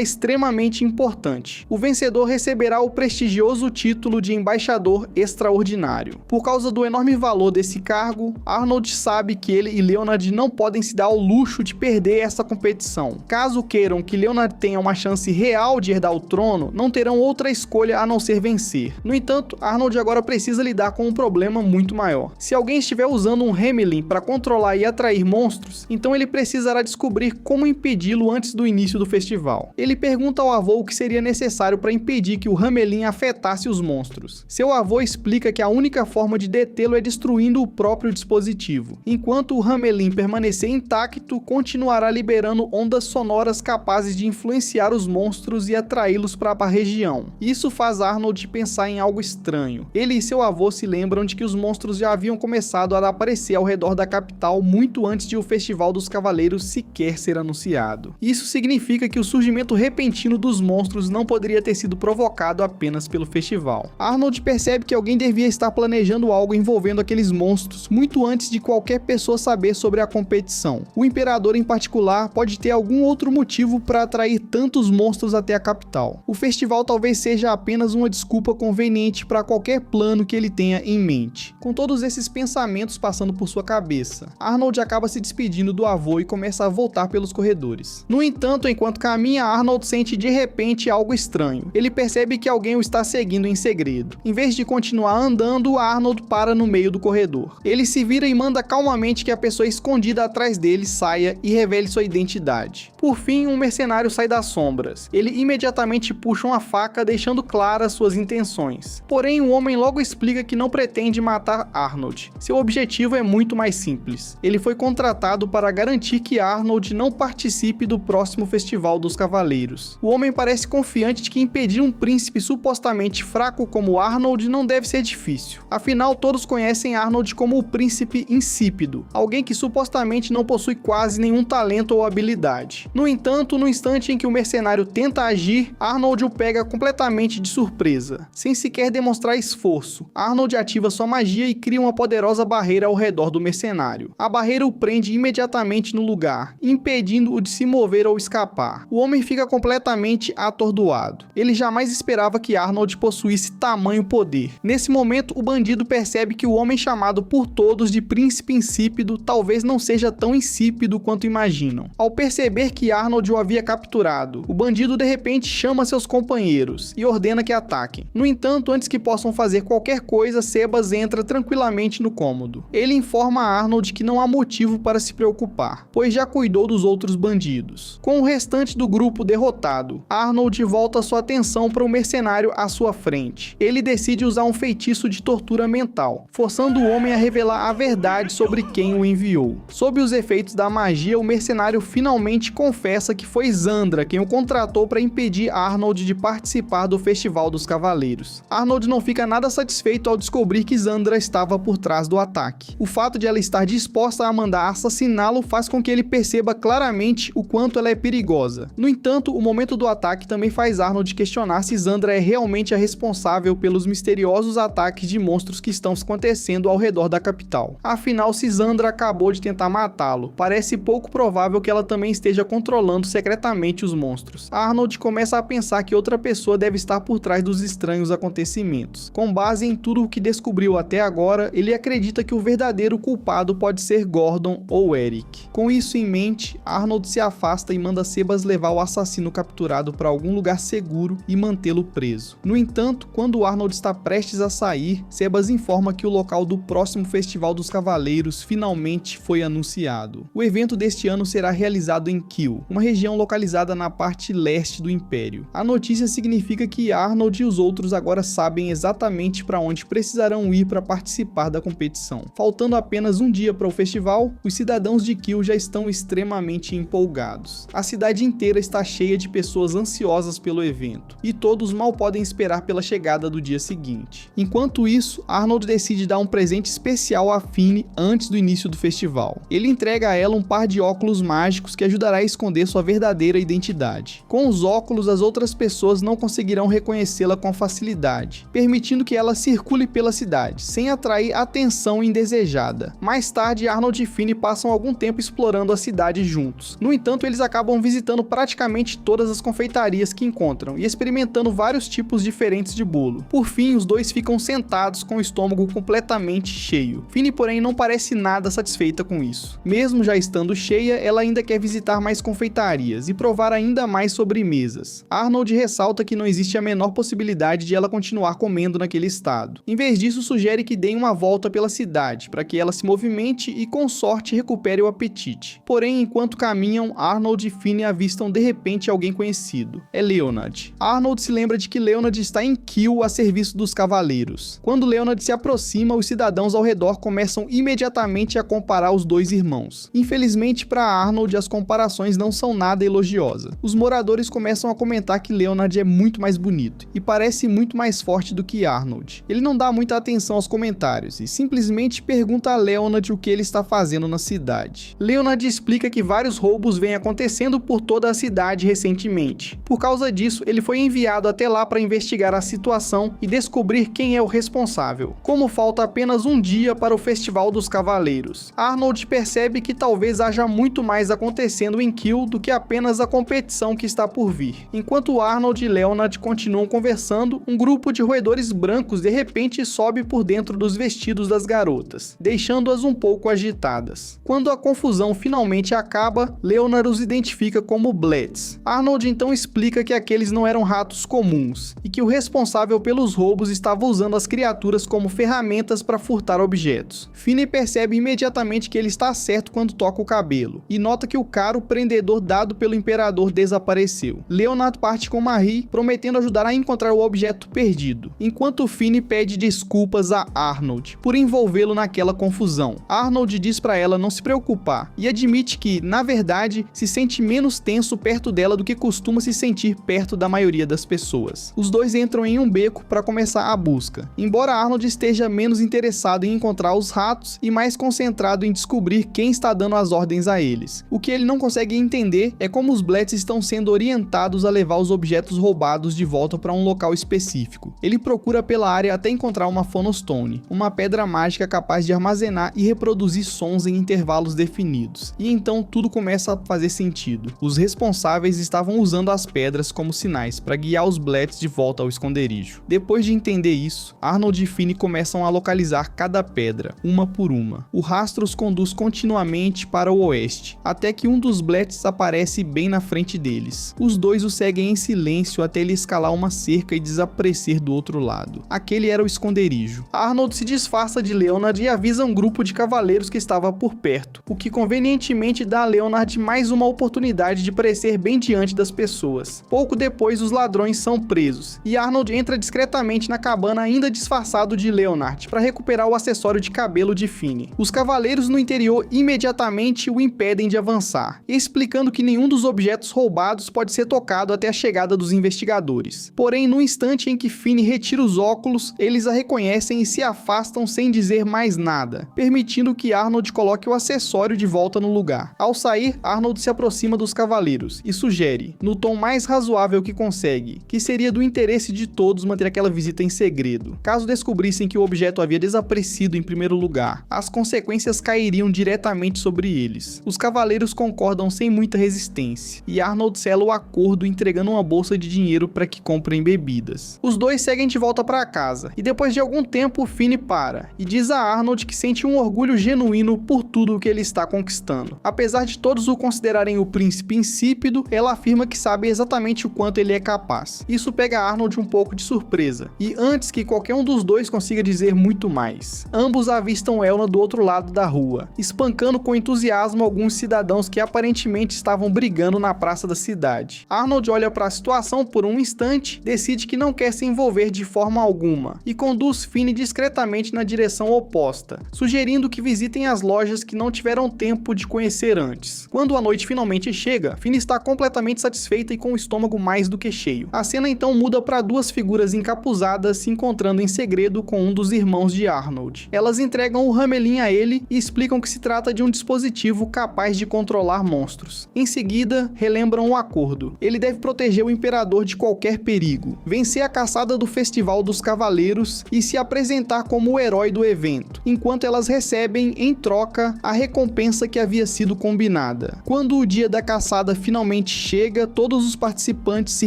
A: extremamente importante. O vencedor receberá o prestigioso título de Embaixador Extraordinário. Por causa do enorme valor desse cargo, Arnold sabe que ele e Leonard não podem se dar ao luxo de perder essa competição. Caso queiram que Leonard tenha uma chance real de herdar o trono, não terão outra escolha a não ser vencer. No entanto, Arnold agora precisa lidar com um problema muito maior. Se alguém estiver usando um Hamelin para controlar e atrair monstros, então ele precisará descobrir como impedi-lo antes do início do festival. Ele pergunta ao avô o que seria necessário para impedir que o Hamelin afetasse os monstros. Seu avô explica que a única forma de detê-lo é destruindo o próprio dispositivo. Enquanto o Hamelin permanecer intacto, continuará liberando ondas sonoras capazes de influenciar os monstros e atraí-los para a região. Isso faz Arnold pensar em algo estranho. Ele e seu avô se lembram de que os monstros já haviam começado a aparecer ao redor da capital muito antes de o Festival dos Cavaleiros sequer ser anunciado. Isso significa que o surgimento repentino dos monstros não poderia ter sido provocado apenas pelo festival. Arnold percebe que alguém devia estar planejando algo envolvendo aqueles monstros muito antes de qualquer pessoa saber sobre a competição. O imperador em particular pode ter algum outro motivo para atrair tantos monstros até a capital. O festival talvez seja apenas uma desculpa conveniente para qualquer plano que ele tenha em mente. Com todos esses pensamentos passando por sua cabeça, Arnold acaba se despedindo do avô e começa a voltar pelos corredores. No entanto, enquanto caminha, Arnold sente de repente algo estranho. Ele percebe que alguém o está seguindo em segredo. Em vez de continuar andando, Arnold para no meio do corredor. Ele se vira e manda calmamente que a pessoa escondida atrás dele saia e revele sua identidade. Por fim, um mercenário sai das sombras. Ele imediatamente puxa uma faca, deixando claras suas intenções. Porém, o homem logo explica que não pretende matar Arnold. Seu objetivo é muito mais simples. Ele foi contratado para garantir que Arnold não participe do próximo Festival dos Cavaleiros. O homem parece confiante de que impedir um príncipe supostamente fraco como Arnold não deve ser difícil. Afinal, todos conhecem Arnold como o príncipe insípido, alguém que supostamente não possui quase nenhum talento ou habilidade. No entanto, no instante em que o mercenário tenta agir, Arnold o pega completamente de surpresa. Sem sequer demonstrar esforço, Arnold ativa sua magia e cria uma poderosa barreira ao redor do mercenário. A barreira o prende imediatamente no lugar, impedindo-o de se mover ou escapar. O homem fica completamente atordoado. Ele jamais esperava que Arnold possuísse tamanho poder. Nesse momento, o bandido percebe que o homem chamado por todos de príncipe insípido talvez não seja tão insípido quanto imaginam. Ao perceber que Arnold o havia capturado, o bandido de repente chama seus companheiros e ordena que ataquem. No entanto, antes que possam fazer qualquer coisa, Sebas entra tranquilamente no cômodo. Ele informa a Arnold que não há motivo para se preocupar, pois já cuidou dos outros bandidos. Com o restante do grupo derrotado, Arnold volta sua atenção para o mercenário à sua frente. Ele decide usar um feitiço de tortura mental, forçando o homem a revelar a verdade sobre quem o enviou. Sob os efeitos da magia, o mercenário finalmente confessa que foi Zandra quem o contratou para impedir Arnold de participar do Festival dos Cavaleiros. Arnold não fica nada satisfeito ao descobrir que Zandra estava por trás do ataque. O fato de ela estar disposta a mandar assassiná-lo faz com que ele perceba claramente o quanto ela é perigosa. No entanto, o momento do ataque também faz Arnold questionar se Zandra é realmente a responsável pelos misteriosos ataques de monstros que estão acontecendo ao redor da capital. Afinal, se Zandra acabou de tentar matá-lo, parece pouco provável que ela também esteja controlando secretamente os monstros. Arnold começa a pensar que outra pessoa deve estar por trás dos estranhos acontecimentos. Com base em tudo o que descobriu até agora, ele acredita que o verdadeiro culpado pode ser Gordon ou Eric. Com isso em mente, Arnold se afasta e manda Sebas levar o assassino capturado para algum lugar seguro e mantê-lo preso. No entanto, quando Arnold está prestes a sair, Sebas informa que o local do próximo Festival dos Cavaleiros finalmente foi anunciado. O evento deste ano será realizado em Kiel, uma região localizada na parte leste do Império. A notícia significa que Arnold e os outros agora sabem exatamente para onde precisarão ir para participar da competição. Faltando apenas um dia para o festival, os cidadãos de Kiel já estão extremamente empolgados. A cidade inteira está cheia de pessoas ansiosas pelo evento, e todos mal podem esperar pela chegada do dia seguinte. Enquanto isso, Arnold decide dar um presente especial a Fini antes do início do festival. Ele entrega a ela um par de óculos mágicos que ajudará a esconder sua verdadeira identidade. Com os óculos, as outras pessoas não conseguirão reconhecê-la com facilidade, permitindo que ela circule pela cidade, sem atrair atenção indesejada. Mais tarde, Arnold e Fini passam algum tempo explorando a cidade juntos. No entanto, eles acabam visitando praticamente todas as confeitarias que encontram e experimentando vários tipos diferentes de bolo. Por fim, os dois ficam sentados com o estômago completamente cheio. Fini, porém, não parece nada satisfeita com isso. Mesmo já estando cheia, ela ainda quer visitar mais confeitarias e provar ainda mais sobremesas. Arnold ressalta que não existe a menor possibilidade de ela continuar comendo naquele estado. Em vez disso, sugere que deem uma volta pela cidade, para que ela se movimente e com sorte recupere o apetite. Porém, enquanto caminham, Arnold e Fini avistam de repente alguém conhecido. É Leonard. Arnold se lembra de que Leonard está em Kiel a serviço dos cavaleiros. Quando Leonard se aproxima, os cidadãos ao redor começam imediatamente a comparar os dois irmãos. Infelizmente para Arnold, as comparações não são nada elogiosas. Os moradores começam a comentar que Leonard é muito mais bonito e parece muito mais forte do que Arnold. Ele não dá muita atenção aos comentários e simplesmente pergunta a Leonard o que ele está fazendo na cidade. Leonard explica que vários roubos vêm acontecendo por toda a cidade recentemente. Por causa disso, ele foi enviado até lá para investigar a situação e descobrir quem é o responsável. Como falta apenas um dia para o Festival dos Cavaleiros, Arnold percebe que talvez haja muito mais acontecendo em Kiel do que apenas a competição que está por vir. Enquanto Arnold e Leonard continuam conversando, um grupo de roedores brancos de repente sobe por dentro dos vestidos das garotas, deixando-as um pouco agitadas. Quando a confusão finalmente acaba, Leonard os identifica como Blitz. Arnold então explica que aqueles não eram ratos comuns e que o responsável pelos roubos estava usando as criaturas como ferramentas para furtar objetos. Fini percebe imediatamente que ele está certo quando toca o cabelo e nota que o caro prendedor dado pelo imperador imperador desapareceu. Leonard parte com Marie, prometendo ajudar a encontrar o objeto perdido, enquanto Finn pede desculpas a Arnold por envolvê-lo naquela confusão. Arnold diz para ela não se preocupar e admite que, na verdade, se sente menos tenso perto dela do que costuma se sentir perto da maioria das pessoas. Os dois entram em um beco para começar a busca, embora Arnold esteja menos interessado em encontrar os ratos e mais concentrado em descobrir quem está dando as ordens a eles. O que ele não consegue entender é como os Bletts estão sendo orientados a levar os objetos roubados de volta para um local específico. Ele procura pela área até encontrar uma Phonostone, uma pedra mágica capaz de armazenar e reproduzir sons em intervalos definidos. E então tudo começa a fazer sentido. Os responsáveis estavam usando as pedras como sinais para guiar os Bletts de volta ao esconderijo. Depois de entender isso, Arnold e Finn começam a localizar cada pedra, uma por uma. O rastro os conduz continuamente para o oeste, até que um dos Bletts aparece bem na frente deles. Os dois o seguem em silêncio até ele escalar uma cerca e desaparecer do outro lado. Aquele era o esconderijo. Arnold se disfarça de Leonard e avisa um grupo de cavaleiros que estava por perto, o que convenientemente dá a Leonard mais uma oportunidade de parecer bem diante das pessoas. Pouco depois, os ladrões são presos, e Arnold entra discretamente na cabana ainda disfarçado de Leonard, para recuperar o acessório de cabelo de Finn. Os cavaleiros no interior imediatamente o impedem de avançar, explicando que nenhum dos objetos roubados pode ser tocado até a chegada dos investigadores. Porém, no instante em que Finn retira os óculos, eles a reconhecem e se afastam sem dizer mais nada, permitindo que Arnold coloque o acessório de volta no lugar. Ao sair, Arnold se aproxima dos cavaleiros e sugere, no tom mais razoável que consegue, que seria do interesse de todos manter aquela visita em segredo. Caso descobrissem que o objeto havia desaparecido em primeiro lugar, as consequências cairiam diretamente sobre eles. Os cavaleiros concordam sem muita resistência, e Arnold sela o acordo entregando uma bolsa de dinheiro para que comprem bebidas. Os dois seguem de volta para casa, e depois de algum tempo Finn para, e diz a Arnold que sente um orgulho genuíno por tudo o que ele está conquistando. Apesar de todos o considerarem o príncipe insípido, ela afirma que sabe exatamente o quanto ele é capaz. Isso pega Arnold um pouco de surpresa, e antes que qualquer um dos dois consiga dizer muito mais, ambos avistam Elna do outro lado da rua, espancando com entusiasmo alguns cidadãos que aparentemente estavam brigando na praça da cidade. Arnold olha para a situação por um instante, decide que não quer se envolver de forma alguma, e conduz Finn discretamente na direção oposta, sugerindo que visitem as lojas que não tiveram tempo de conhecer antes. Quando a noite finalmente chega, Finn está completamente satisfeita e com o estômago mais do que cheio. A cena então muda para duas figuras encapuzadas se encontrando em segredo com um dos irmãos de Arnold. Elas entregam o Hamelin a ele e explicam que se trata de um dispositivo capaz de controlar monstros. Em seguida, relembram o acordo. Ele deve proteger o imperador de qualquer perigo, vencer a caçada do Festival dos Cavaleiros e se apresentar como o herói do evento, enquanto elas recebem, em troca, a recompensa que havia sido combinada. Quando o dia da caçada finalmente chega, todos os participantes se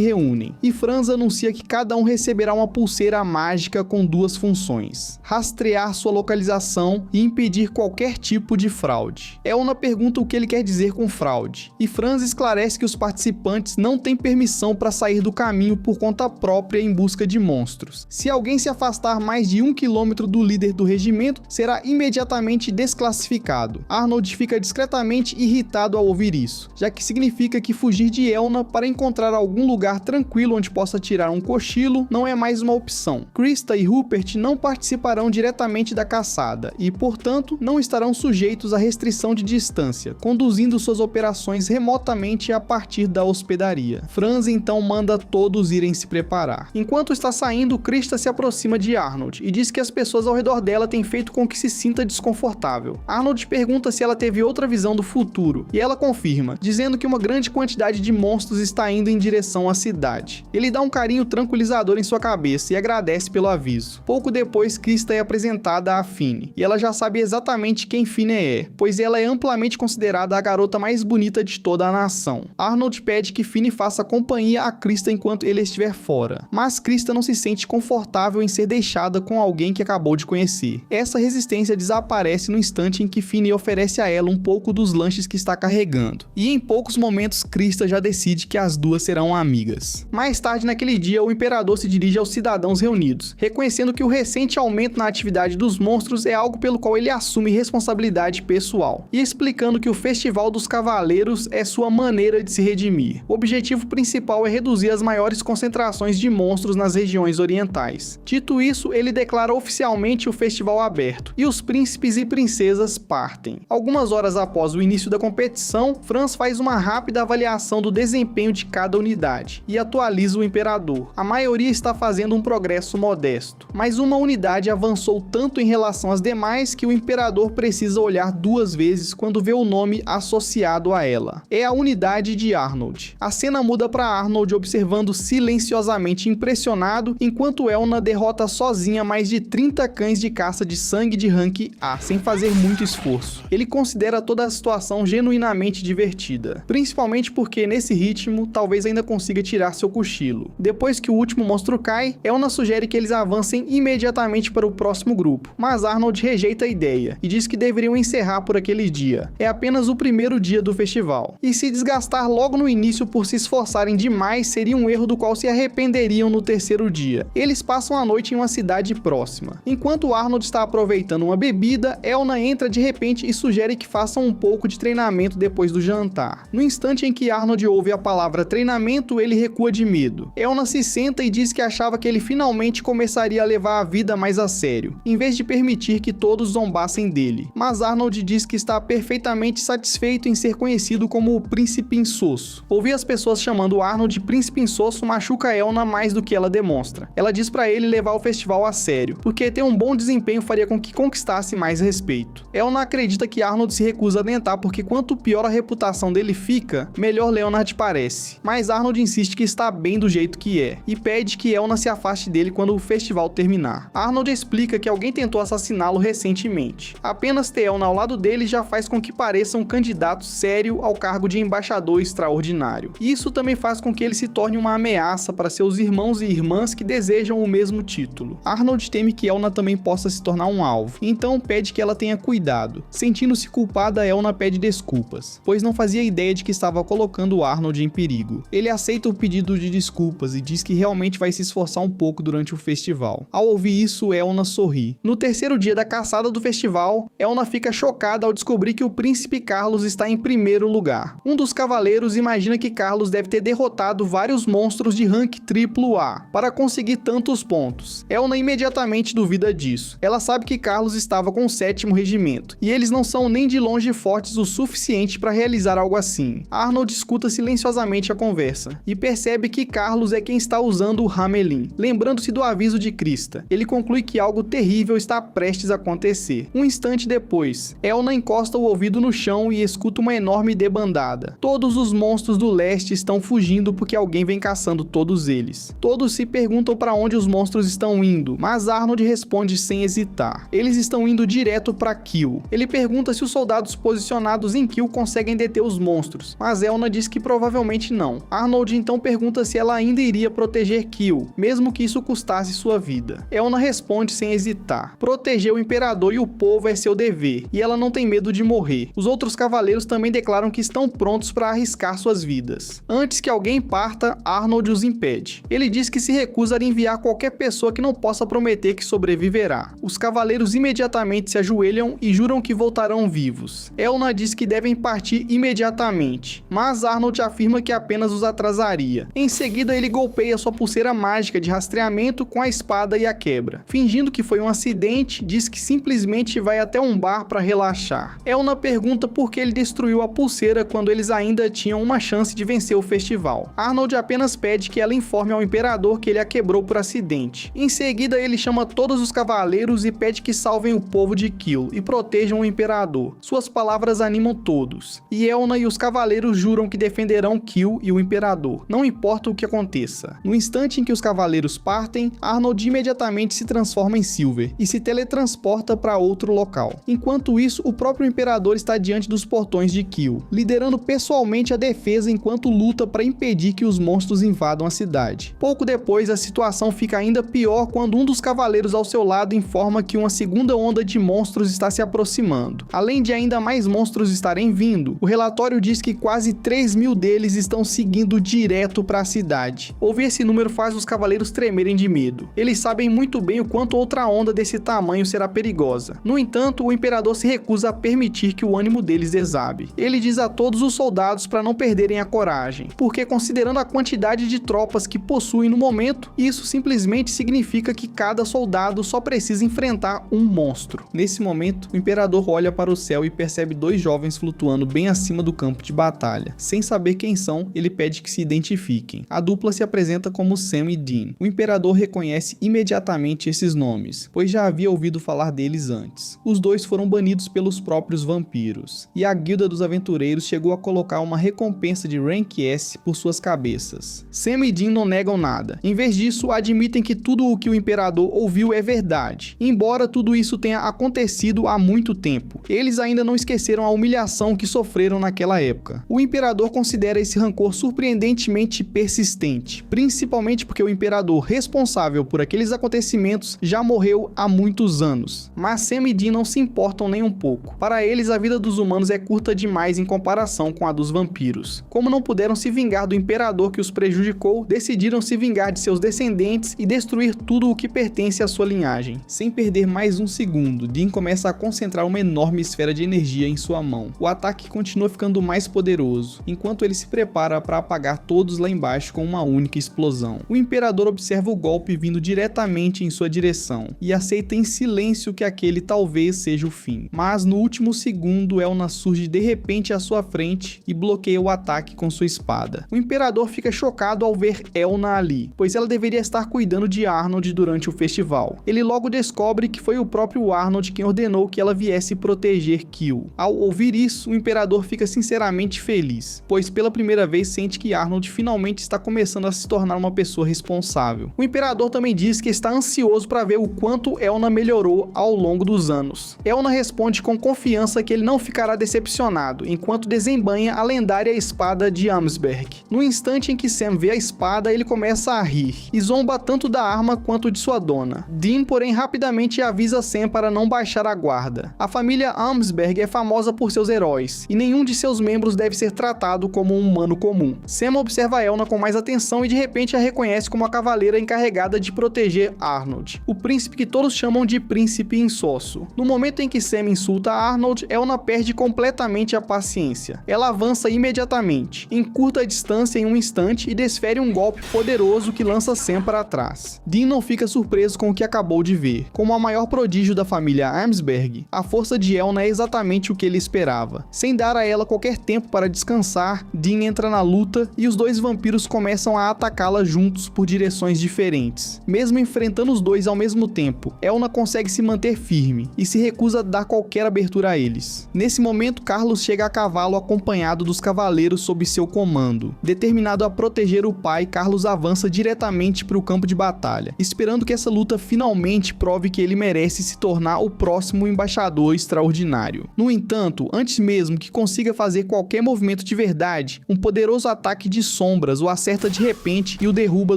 A: reúnem, e Franz anuncia que cada um receberá uma pulseira mágica com duas funções: rastrear sua localização e impedir qualquer tipo de fraude. Elna pergunta o que ele quer dizer com fraude, e Franz esclarece que os participantes não têm permissão para sair do caminho por conta própria em busca de monstros. Se alguém se afastar mais de 1 quilômetro do líder do regimento, será imediatamente desclassificado. Arnold fica discretamente irritado ao ouvir isso, já que significa que fugir de Elna para encontrar algum lugar tranquilo onde possa tirar um cochilo não é mais uma opção. Krista e Rupert não participarão diretamente da caçada e, portanto, não estarão sujeitos à restrição de distância, conduzindo suas operações remotamente a partir da hospedaria. Franz então manda todos irem se preparar. Enquanto está saindo, Krista se aproxima de Arnold e diz que as pessoas ao redor dela têm feito com que se sinta desconfortável. Arnold pergunta se ela teve outra visão do futuro, e ela confirma, dizendo que uma grande quantidade de monstros está indo em direção à cidade. Ele dá um carinho tranquilizador em sua cabeça e agradece pelo aviso. Pouco depois, Krista é apresentada a Finn, e ela já sabe exatamente quem Finn é, pois ela é amplamente considerada a garota mais bonita de toda a nação. Arnold pede que Finn faça companhia a Krista enquanto ele estiver fora, mas Krista não se sente confortável em ser deixada com alguém que acabou de conhecer. Essa resistência desaparece no instante em que Finn oferece a ela um pouco dos lanches que está carregando, e em poucos momentos Krista já decide que as duas serão amigas. Mais tarde naquele dia, o imperador se dirige aos cidadãos reunidos, reconhecendo que o recente aumento na atividade dos monstros é algo pelo qual ele assume responsabilidade pessoal, e explicando que o Festival dos Cavaleiros é sua maneira maneira de se redimir. O objetivo principal é reduzir as maiores concentrações de monstros nas regiões orientais. Dito isso, ele declara oficialmente o festival aberto, e os príncipes e princesas partem. Algumas horas após o início da competição, Franz faz uma rápida avaliação do desempenho de cada unidade, e atualiza o imperador. A maioria está fazendo um progresso modesto, mas uma unidade avançou tanto em relação às demais que o imperador precisa olhar 2 vezes quando vê o nome associado a ela. É a unidade de Arnold. A cena muda para Arnold observando silenciosamente impressionado, enquanto Elna derrota sozinha mais de 30 cães de caça de sangue de rank A, sem fazer muito esforço. Ele considera toda a situação genuinamente divertida, principalmente porque nesse ritmo talvez ainda consiga tirar seu cochilo. Depois que o último monstro cai, Elna sugere que eles avancem imediatamente para o próximo grupo, mas Arnold rejeita a ideia e diz que deveriam encerrar por aquele dia. É apenas o primeiro dia do festival, e se desgastar logo no início por se esforçarem demais seria um erro do qual se arrependeriam no terceiro dia. Eles passam a noite em uma cidade próxima. Enquanto Arnold está aproveitando uma bebida, Elna entra de repente e sugere que façam um pouco de treinamento depois do jantar. No instante em que Arnold ouve a palavra treinamento, ele recua de medo. Elna se senta e diz que achava que ele finalmente começaria a levar a vida mais a sério, em vez de permitir que todos zombassem dele. Mas Arnold diz que está perfeitamente satisfeito em ser conhecido como o Príncipe Insosso. Ouvir as pessoas chamando Arnold de Príncipe Insosso machuca Elna mais do que ela demonstra. Ela diz pra ele levar o festival a sério, porque ter um bom desempenho faria com que conquistasse mais respeito. Elna acredita que Arnold se recusa a adentrar porque quanto pior a reputação dele fica, melhor Leonard parece. Mas Arnold insiste que está bem do jeito que é, e pede que Elna se afaste dele quando o festival terminar. Arnold explica que alguém tentou assassiná-lo recentemente. Apenas ter Elna ao lado dele já faz com que pareça um candidato sério ao cargo de embaixador extraordinário. Isso também faz com que ele se torne uma ameaça para seus irmãos e irmãs que desejam o mesmo título. Arnold teme que Elna também possa se tornar um alvo, então pede que ela tenha cuidado. Sentindo-se culpada, Elna pede desculpas, pois não fazia ideia de que estava colocando Arnold em perigo. Ele aceita o pedido de desculpas e diz que realmente vai se esforçar um pouco durante o festival. Ao ouvir isso, Elna sorri. No terceiro dia da caçada do festival, Elna fica chocada ao descobrir que o príncipe Carlos está em primeiro lugar. Um dos cavaleiros imagina que Carlos deve ter derrotado vários monstros de rank AAA para conseguir tantos pontos. Elna imediatamente duvida disso. Ela sabe que Carlos estava com o 7º regimento, e eles não são nem de longe fortes o suficiente para realizar algo assim. Arnold escuta silenciosamente a conversa, e percebe que Carlos é quem está usando o Hamelin. Lembrando-se do aviso de Krista, ele conclui que algo terrível está prestes a acontecer. Um instante depois, Elna encosta o ouvido no chão e escuta uma enorme debandada. Todos os monstros do leste estão fugindo porque alguém vem caçando todos eles. Todos se perguntam para onde os monstros estão indo, mas Arnold responde sem hesitar. Eles estão indo direto para Kill. Ele pergunta se os soldados posicionados em Kill conseguem deter os monstros, mas Elna diz que provavelmente não. Arnold então pergunta se ela ainda iria proteger Kill, mesmo que isso custasse sua vida. Elna responde sem hesitar. Proteger o imperador e o povo é seu dever, e ela não tem medo de morrer. Os outros cavaleiros também declaram que estão prontos para arriscar suas vidas. Antes que alguém parta, Arnold os impede. Ele diz que se recusa a enviar qualquer pessoa que não possa prometer que sobreviverá. Os cavaleiros imediatamente se ajoelham e juram que voltarão vivos. Elna diz que devem partir imediatamente, mas Arnold afirma que apenas os atrasaria. Em seguida, ele golpeia sua pulseira mágica de rastreamento com a espada e a quebra. Fingindo que foi um acidente, diz que simplesmente vai até um bar para relaxar. Elna pergunta por que ele destruiu a pulseira quando eles ainda tinham uma chance de vencer o festival. Arnold apenas pede que ela informe ao imperador que ele a quebrou por acidente. Em seguida, ele chama todos os cavaleiros e pede que salvem o povo de Kill e protejam o imperador. Suas palavras animam todos, e Elna e os cavaleiros juram que defenderão Kill e o imperador, não importa o que aconteça. No instante em que os cavaleiros partem, Arnold imediatamente se transforma em Silver e se teletransporta para outro local. Enquanto isso, o próprio imperador está diante dos portões de Kill, liderando pessoalmente a defesa enquanto luta para impedir que os monstros invadam a cidade. Pouco depois, a situação fica ainda pior quando um dos cavaleiros ao seu lado informa que uma segunda onda de monstros está se aproximando. Além de ainda mais monstros estarem vindo, o relatório diz que quase 3.000 deles estão seguindo direto para a cidade. Ouvir esse número faz os cavaleiros tremerem de medo. Eles sabem muito bem o quanto outra onda desse tamanho será perigosa. No entanto, o imperador se recusa a permitir que o ânimo deles desabe. Ele diz a todos os soldados cuidados para não perderem a coragem, porque considerando a quantidade de tropas que possuem no momento, isso simplesmente significa que cada soldado só precisa enfrentar um monstro. Nesse momento, o imperador olha para o céu e percebe dois jovens flutuando bem acima do campo de batalha. Sem saber quem são, ele pede que se identifiquem. A dupla se apresenta como Sam e Dean. O imperador reconhece imediatamente esses nomes, pois já havia ouvido falar deles antes. Os dois foram banidos pelos próprios vampiros, e a Guilda dos Aventureiros chegou a colocar uma recompensa de Rank S por suas cabeças. Sam e Dean não negam nada. Em vez disso, admitem que tudo o que o imperador ouviu é verdade, embora tudo isso tenha acontecido há muito tempo. Eles ainda não esqueceram a humilhação que sofreram naquela época. O imperador considera esse rancor surpreendentemente persistente, principalmente porque o imperador responsável por aqueles acontecimentos já morreu há muitos anos. Mas Sam e Dean não se importam nem um pouco. Para eles, a vida dos humanos é curta demais em comparação com a dos vampiros. Como não puderam se vingar do imperador que os prejudicou, decidiram se vingar de seus descendentes e destruir tudo o que pertence à sua linhagem. Sem perder mais um segundo, Dean começa a concentrar uma enorme esfera de energia em sua mão. O ataque continua ficando mais poderoso, enquanto ele se prepara para apagar todos lá embaixo com uma única explosão. O imperador observa o golpe vindo diretamente em sua direção e aceita em silêncio que aquele talvez seja o fim. Mas no último segundo, Elna surge de repente à sua frente e bloqueia o ataque com sua espada. O imperador fica chocado ao ver Elna ali, pois ela deveria estar cuidando de Arnold durante o festival. Ele logo descobre que foi o próprio Arnold quem ordenou que ela viesse proteger Kill. Ao ouvir isso, o imperador fica sinceramente feliz, pois pela primeira vez sente que Arnold finalmente está começando a se tornar uma pessoa responsável. O imperador também diz que está ansioso para ver o quanto Elna melhorou ao longo dos anos. Elna responde com confiança que ele não ficará decepcionado, enquanto desembanha a lendária espada de Amsberg. No instante em que Sam vê a espada, ele começa a rir, e zomba tanto da arma quanto de sua dona. Dean, porém, rapidamente avisa Sam para não baixar a guarda. A família Amsberg é famosa por seus heróis, e nenhum de seus membros deve ser tratado como um humano comum. Sam observa Elna com mais atenção e de repente a reconhece como a cavaleira encarregada de proteger Arnold, o príncipe que todos chamam de Príncipe Insosso. No momento em que Sam insulta Arnold, Elna perde completamente a paciência. Ela avança imediatamente, encurta a distância em um instante e desfere um golpe poderoso que lança Sam para trás. Dean não fica surpreso com o que acabou de ver. Como a maior prodígio da família Amsberg, a força de Elna é exatamente o que ele esperava. Sem dar a ela qualquer tempo para descansar, Dean entra na luta e os dois vampiros começam a atacá-la juntos por direções diferentes. Mesmo enfrentando os dois ao mesmo tempo, Elna consegue se manter firme e se recusa a dar qualquer abertura a eles. Nesse momento, Carlos chega a cavalo acompanhado dos cavaleiros sob seu comando. Determinado a proteger o pai, Carlos avança diretamente para o campo de batalha, esperando que essa luta finalmente prove que ele merece se tornar o próximo embaixador extraordinário. No entanto, antes mesmo que consiga fazer qualquer movimento de verdade, um poderoso ataque de sombras o acerta de repente e o derruba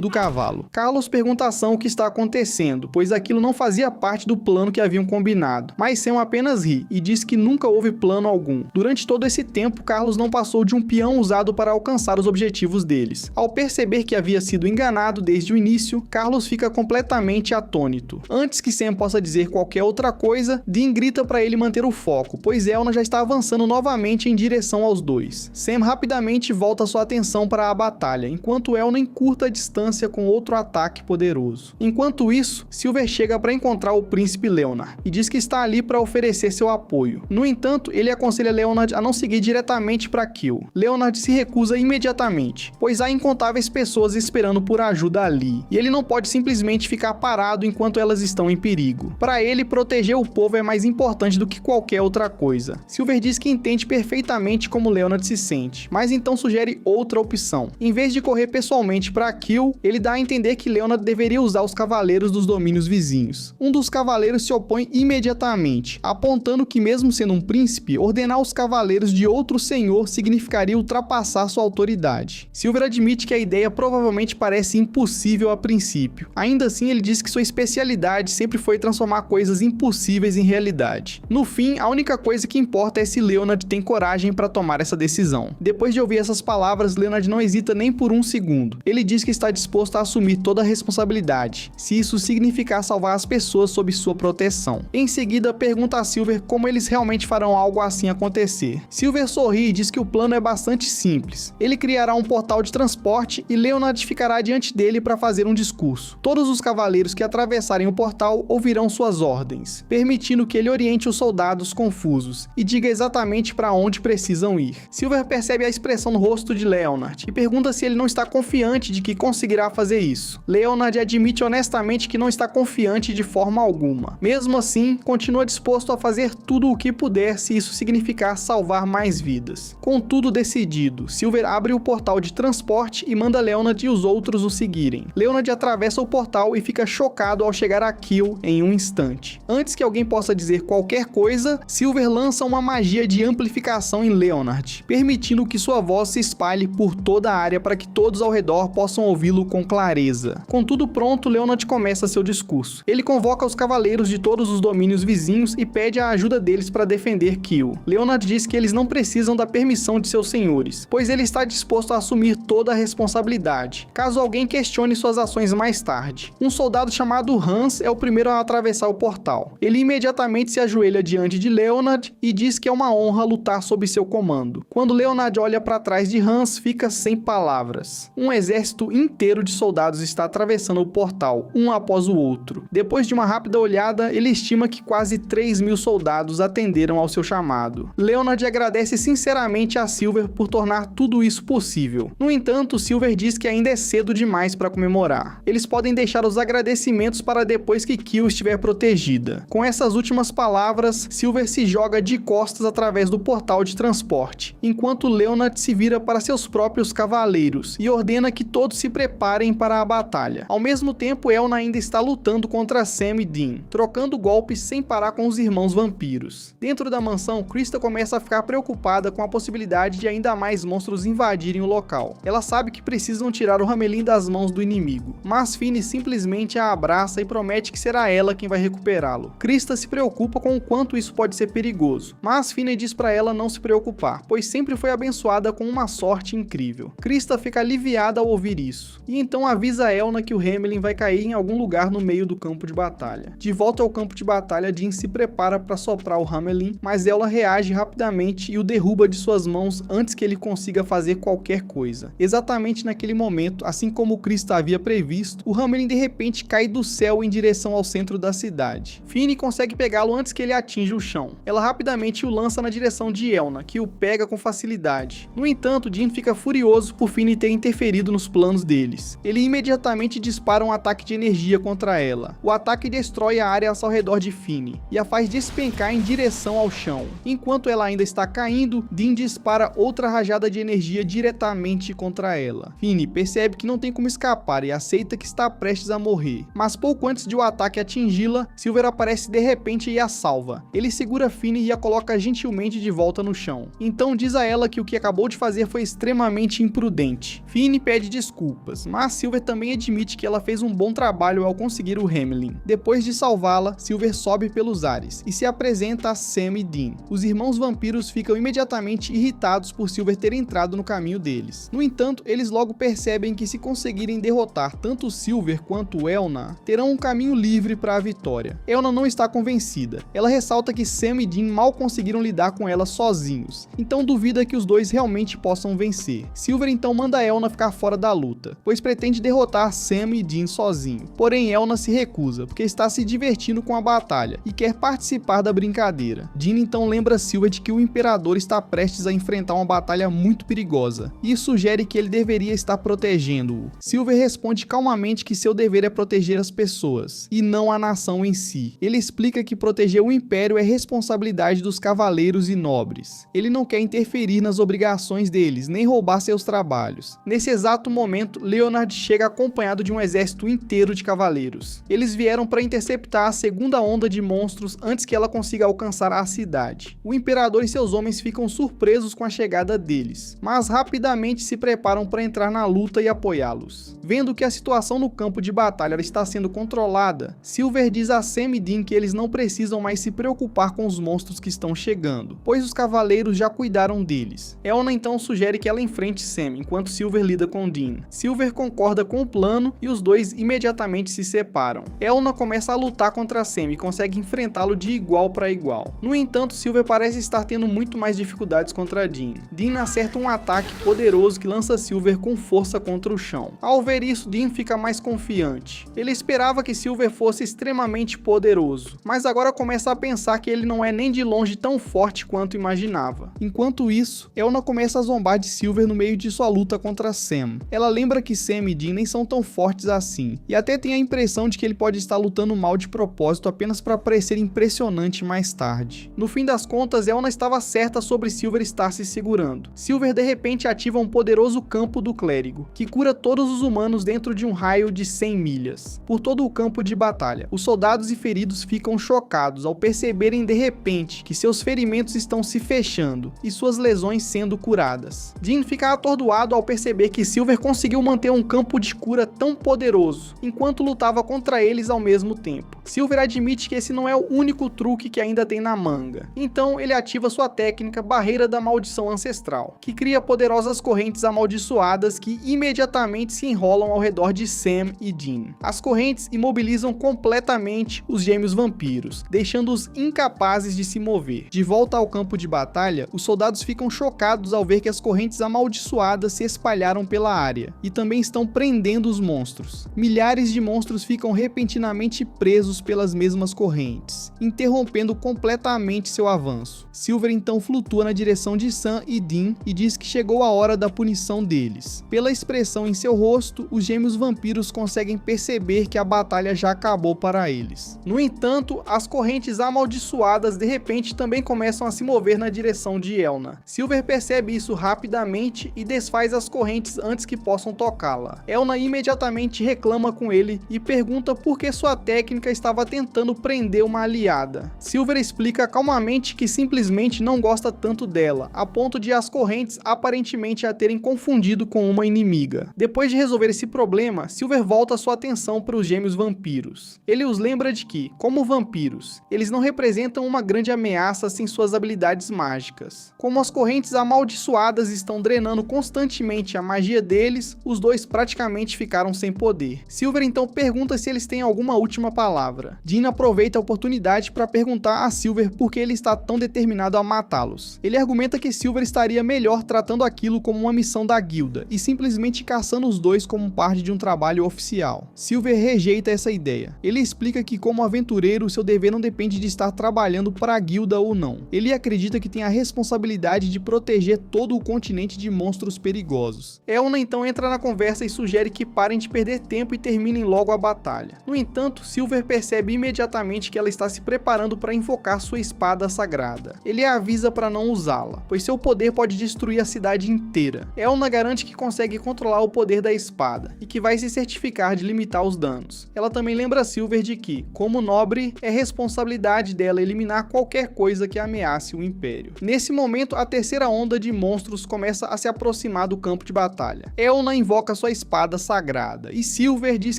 A: do cavalo. Carlos pergunta a Sam o que está acontecendo, pois aquilo não fazia parte do plano que haviam combinado, mas Sam apenas ri e diz que nunca houve plano algum. Durante todo esse tempo, Carlos não passou de um peão usado para alcançar os objetivos deles. Ao perceber que havia sido enganado desde o início, Carlos fica completamente atônito. Antes que Sam possa dizer qualquer outra coisa, Dean grita para ele manter o foco, pois Elna já está avançando novamente em direção aos dois. Sam rapidamente volta sua atenção para a batalha, enquanto Elna encurta a distância com outro ataque poderoso. Enquanto isso, Silver chega para encontrar o príncipe Leonard e diz que está ali para oferecer seu apoio. No entanto, ele aconselha Leonard a não seguir diretamente para Kill. Leonard se recusa imediatamente, pois há incontáveis pessoas esperando por ajuda ali, e ele não pode simplesmente ficar parado enquanto elas estão em perigo. Para ele, proteger o povo é mais importante do que qualquer outra coisa. Silver diz que entende perfeitamente como Leonard se sente, mas então sugere outra opção. Em vez de correr pessoalmente para Kill, ele dá a entender que Leonard deveria usar os cavaleiros dos domínios vizinhos. Um dos cavaleiros se opõe imediatamente, apontando que mesmo sendo um príncipe, ordenar os cavaleiros de outro senhor significaria ultrapassar sua autoridade. Silver admite que a ideia provavelmente parece impossível a princípio. Ainda assim, ele diz que sua especialidade sempre foi transformar coisas impossíveis em realidade. No fim, a única coisa que importa é se Leonard tem coragem para tomar essa decisão. Depois de ouvir essas palavras, Leonard não hesita nem por um segundo. Ele diz que está disposto a assumir toda a responsabilidade, se isso significar salvar as pessoas sob sua proteção. Em seguida, pergunta a Silver como eles realmente farão algo assim acontecer. Silver sorri e diz que o plano plano é bastante simples. Ele criará um portal de transporte e Leonard ficará diante dele para fazer um discurso. Todos os cavaleiros que atravessarem o portal ouvirão suas ordens, permitindo que ele oriente os soldados confusos e diga exatamente para onde precisam ir. Silver percebe a expressão no rosto de Leonard e pergunta se ele não está confiante de que conseguirá fazer isso. Leonard admite honestamente que não está confiante de forma alguma. Mesmo assim, continua disposto a fazer tudo o que puder se isso significar salvar mais vidas. Com tudo decidido, Silver abre o portal de transporte e manda Leonard e os outros o seguirem. Leonard atravessa o portal e fica chocado ao chegar a Kill em um instante. Antes que alguém possa dizer qualquer coisa, Silver lança uma magia de amplificação em Leonard, permitindo que sua voz se espalhe por toda a área para que todos ao redor possam ouvi-lo com clareza. Com tudo pronto, Leonard começa seu discurso. Ele convoca os cavaleiros de todos os domínios vizinhos e pede a ajuda deles para defender Kill. Leonard diz que eles não precisam da permissão de seus senhores, pois ele está disposto a assumir toda a responsabilidade, caso alguém questione suas ações mais tarde. Um soldado chamado Hans é o primeiro a atravessar o portal. Ele imediatamente se ajoelha diante de Leonard e diz que é uma honra lutar sob seu comando. Quando Leonard olha para trás de Hans, fica sem palavras. Um exército inteiro de soldados está atravessando o portal, um após o outro. Depois de uma rápida olhada, ele estima que quase 3.000 soldados atenderam ao seu chamado. Leonard agradece sinceramente a Silver por tornar tudo isso possível. No entanto, Silver diz que ainda é cedo demais para comemorar. Eles podem deixar os agradecimentos para depois que Kill estiver protegida. Com essas últimas palavras, Silver se joga de costas através do portal de transporte, enquanto Leonard se vira para seus próprios cavaleiros e ordena que todos se preparem para a batalha. Ao mesmo tempo, Elna ainda está lutando contra Sam e Dean, trocando golpes sem parar com os irmãos vampiros. Dentro da mansão, Krista começa a ficar preocupada com a possibilidade de ainda mais monstros invadirem o local. Ela sabe que precisam tirar o Hamelin das mãos do inimigo, mas Finney simplesmente a abraça e promete que será ela quem vai recuperá-lo. Krista se preocupa com o quanto isso pode ser perigoso, mas Finney diz para ela não se preocupar, pois sempre foi abençoada com uma sorte incrível. Krista fica aliviada ao ouvir isso, e então avisa Elna que o Hamelin vai cair em algum lugar no meio do campo de batalha. De volta ao campo de batalha, Dean se prepara para soprar o Hamelin, mas ela reage rapidamente e o derruba de suas mãos antes que ele consiga fazer qualquer coisa. Exatamente naquele momento, assim como Krista havia previsto, o Hamelin de repente cai do céu em direção ao centro da cidade. Finney consegue pegá-lo antes que ele atinja o chão. Ela rapidamente o lança na direção de Elna, que o pega com facilidade. No entanto, Dean fica furioso por Finney ter interferido nos planos deles. Ele imediatamente dispara um ataque de energia contra ela. O ataque destrói a área ao redor de Finney e a faz despencar em direção ao chão. Enquanto ela ainda está caindo, Dean dispara outra rajada de energia diretamente contra ela. Finney percebe que não tem como escapar e aceita que está prestes a morrer. Mas pouco antes de o ataque atingi-la, Silver aparece de repente e a salva. Ele segura Finney e a coloca gentilmente de volta no chão. Então diz a ela que o que acabou de fazer foi extremamente imprudente. Finney pede desculpas, mas Silver também admite que ela fez um bom trabalho ao conseguir o Hamelin. Depois de salvá-la, Silver sobe pelos ares e se apresenta a Sam e Dean. Os irmãos vampiros ficam imediatamente irritados por Silver ter entrado no caminho deles. No entanto, eles logo percebem que se conseguirem derrotar tanto Silver quanto Elna, terão um caminho livre para a vitória. Elna não está convencida. Ela ressalta que Sam e Dean mal conseguiram lidar com ela sozinhos, então duvida que os dois realmente possam vencer. Silver então manda Elna ficar fora da luta, pois pretende derrotar Sam e Dean sozinho. Porém, Elna se recusa, porque está se divertindo com a batalha e quer participar da brincadeira. Dean então lembra Silver de que o Imperador está prestes a enfrentar uma batalha muito perigosa e sugere que ele deveria estar protegendo-o. Silver responde calmamente que seu dever é proteger as pessoas e não a nação em si. Ele explica que proteger o Império é responsabilidade dos cavaleiros e nobres. Ele não quer interferir nas obrigações deles, nem roubar seus trabalhos. Nesse exato momento, Leonard chega acompanhado de um exército inteiro de cavaleiros. Eles vieram para interceptar a segunda onda de monstros antes que ela consiga alcançar a cidade. O Imperador e seus homens ficam surpresos com a chegada deles, mas rapidamente se preparam para entrar na luta e apoiá-los. Vendo que a situação no campo de batalha está sendo controlada, Silver diz a Sam e Dean que eles não precisam mais se preocupar com os monstros que estão chegando, pois os cavaleiros já cuidaram deles. Elna então sugere que ela enfrente Sam, enquanto Silver lida com Dean. Silver concorda com o plano e os dois imediatamente se separam. Elna começa a lutar contra Sam e consegue enfrentá-lo de igual para igual. No entanto, Silver parece estar tendo muito mais dificuldades contra contra Dean. Dean acerta um ataque poderoso que lança Silver com força contra o chão. Ao ver isso, Dean fica mais confiante. Ele esperava que Silver fosse extremamente poderoso, mas agora começa a pensar que ele não é nem de longe tão forte quanto imaginava. Enquanto isso, Elna começa a zombar de Silver no meio de sua luta contra Sam. Ela lembra que Sam e Dean nem são tão fortes assim, e até tem a impressão de que ele pode estar lutando mal de propósito apenas para parecer impressionante mais tarde. No fim das contas, Elna estava certa sobre Silver estar se segurando. Silver de repente ativa um poderoso campo do clérigo, que cura todos os humanos dentro de um raio de 100 milhas, por todo o campo de batalha. Os soldados e feridos ficam chocados ao perceberem de repente que seus ferimentos estão se fechando e suas lesões sendo curadas. Dean fica atordoado ao perceber que Silver conseguiu manter um campo de cura tão poderoso, enquanto lutava contra eles ao mesmo tempo. Silver admite que esse não é o único truque que ainda tem na manga. Então ele ativa sua técnica Barreira da Maldição Ancestral, que cria poderosas correntes amaldiçoadas que imediatamente se enrolam ao redor de Sam e Dean. As correntes imobilizam completamente os gêmeos vampiros, deixando-os incapazes de se mover. De volta ao campo de batalha, os soldados ficam chocados ao ver que as correntes amaldiçoadas se espalharam pela área, e também estão prendendo os monstros. Milhares de monstros ficam repentinamente presos pelas mesmas correntes, interrompendo completamente seu avanço. Silver então flutua na direção de Sam e Dean e diz que chegou a hora da punição deles. Pela expressão em seu rosto, os gêmeos vampiros conseguem perceber que a batalha já acabou para eles. No entanto, as correntes amaldiçoadas de repente também começam a se mover na direção de Elna. Silver percebe isso rapidamente e desfaz as correntes antes que possam tocá-la. Elna imediatamente reclama com ele e pergunta por que sua técnica estava tentando prender uma aliada. Silver explica calmamente que simplesmente não gosta tanto dela, a ponto de as correntes aparentemente a terem confundido com uma inimiga. Depois de resolver esse problema, Silver volta sua atenção para os gêmeos vampiros. Ele os lembra de que, como vampiros, eles não representam uma grande ameaça sem suas habilidades mágicas. Como as correntes amaldiçoadas estão drenando constantemente a magia deles, os dois praticamente ficaram sem poder. Silver então pergunta se eles têm alguma última palavra. Dean aproveita a oportunidade para perguntar a Silver por que ele está tão determinado a matá-los. Ele argumenta que Silver estaria melhor tratando aquilo como uma missão da guilda e simplesmente caçando os dois como parte de um trabalho oficial. Silver rejeita essa ideia. Ele explica que, como aventureiro, seu dever não depende de estar trabalhando para a guilda ou não. Ele acredita que tem a responsabilidade de proteger todo o continente de monstros perigosos. Elna então entra na conversa e sugere que parem de perder tempo e terminem logo a batalha. No entanto, Silver percebe imediatamente que ela está se preparando para invocar sua espada sagrada. Ele a avisa para não usá-la, pois seu poder pode destruir a cidade inteira. Elna garante que consegue controlar o poder da espada e que vai se certificar de limitar os danos. Ela também lembra Silver de que, como nobre, é responsabilidade dela eliminar qualquer coisa que ameace o Império. Nesse momento, a terceira onda de monstros começa a se aproximar do campo de batalha. Elna invoca sua espada sagrada e Silver diz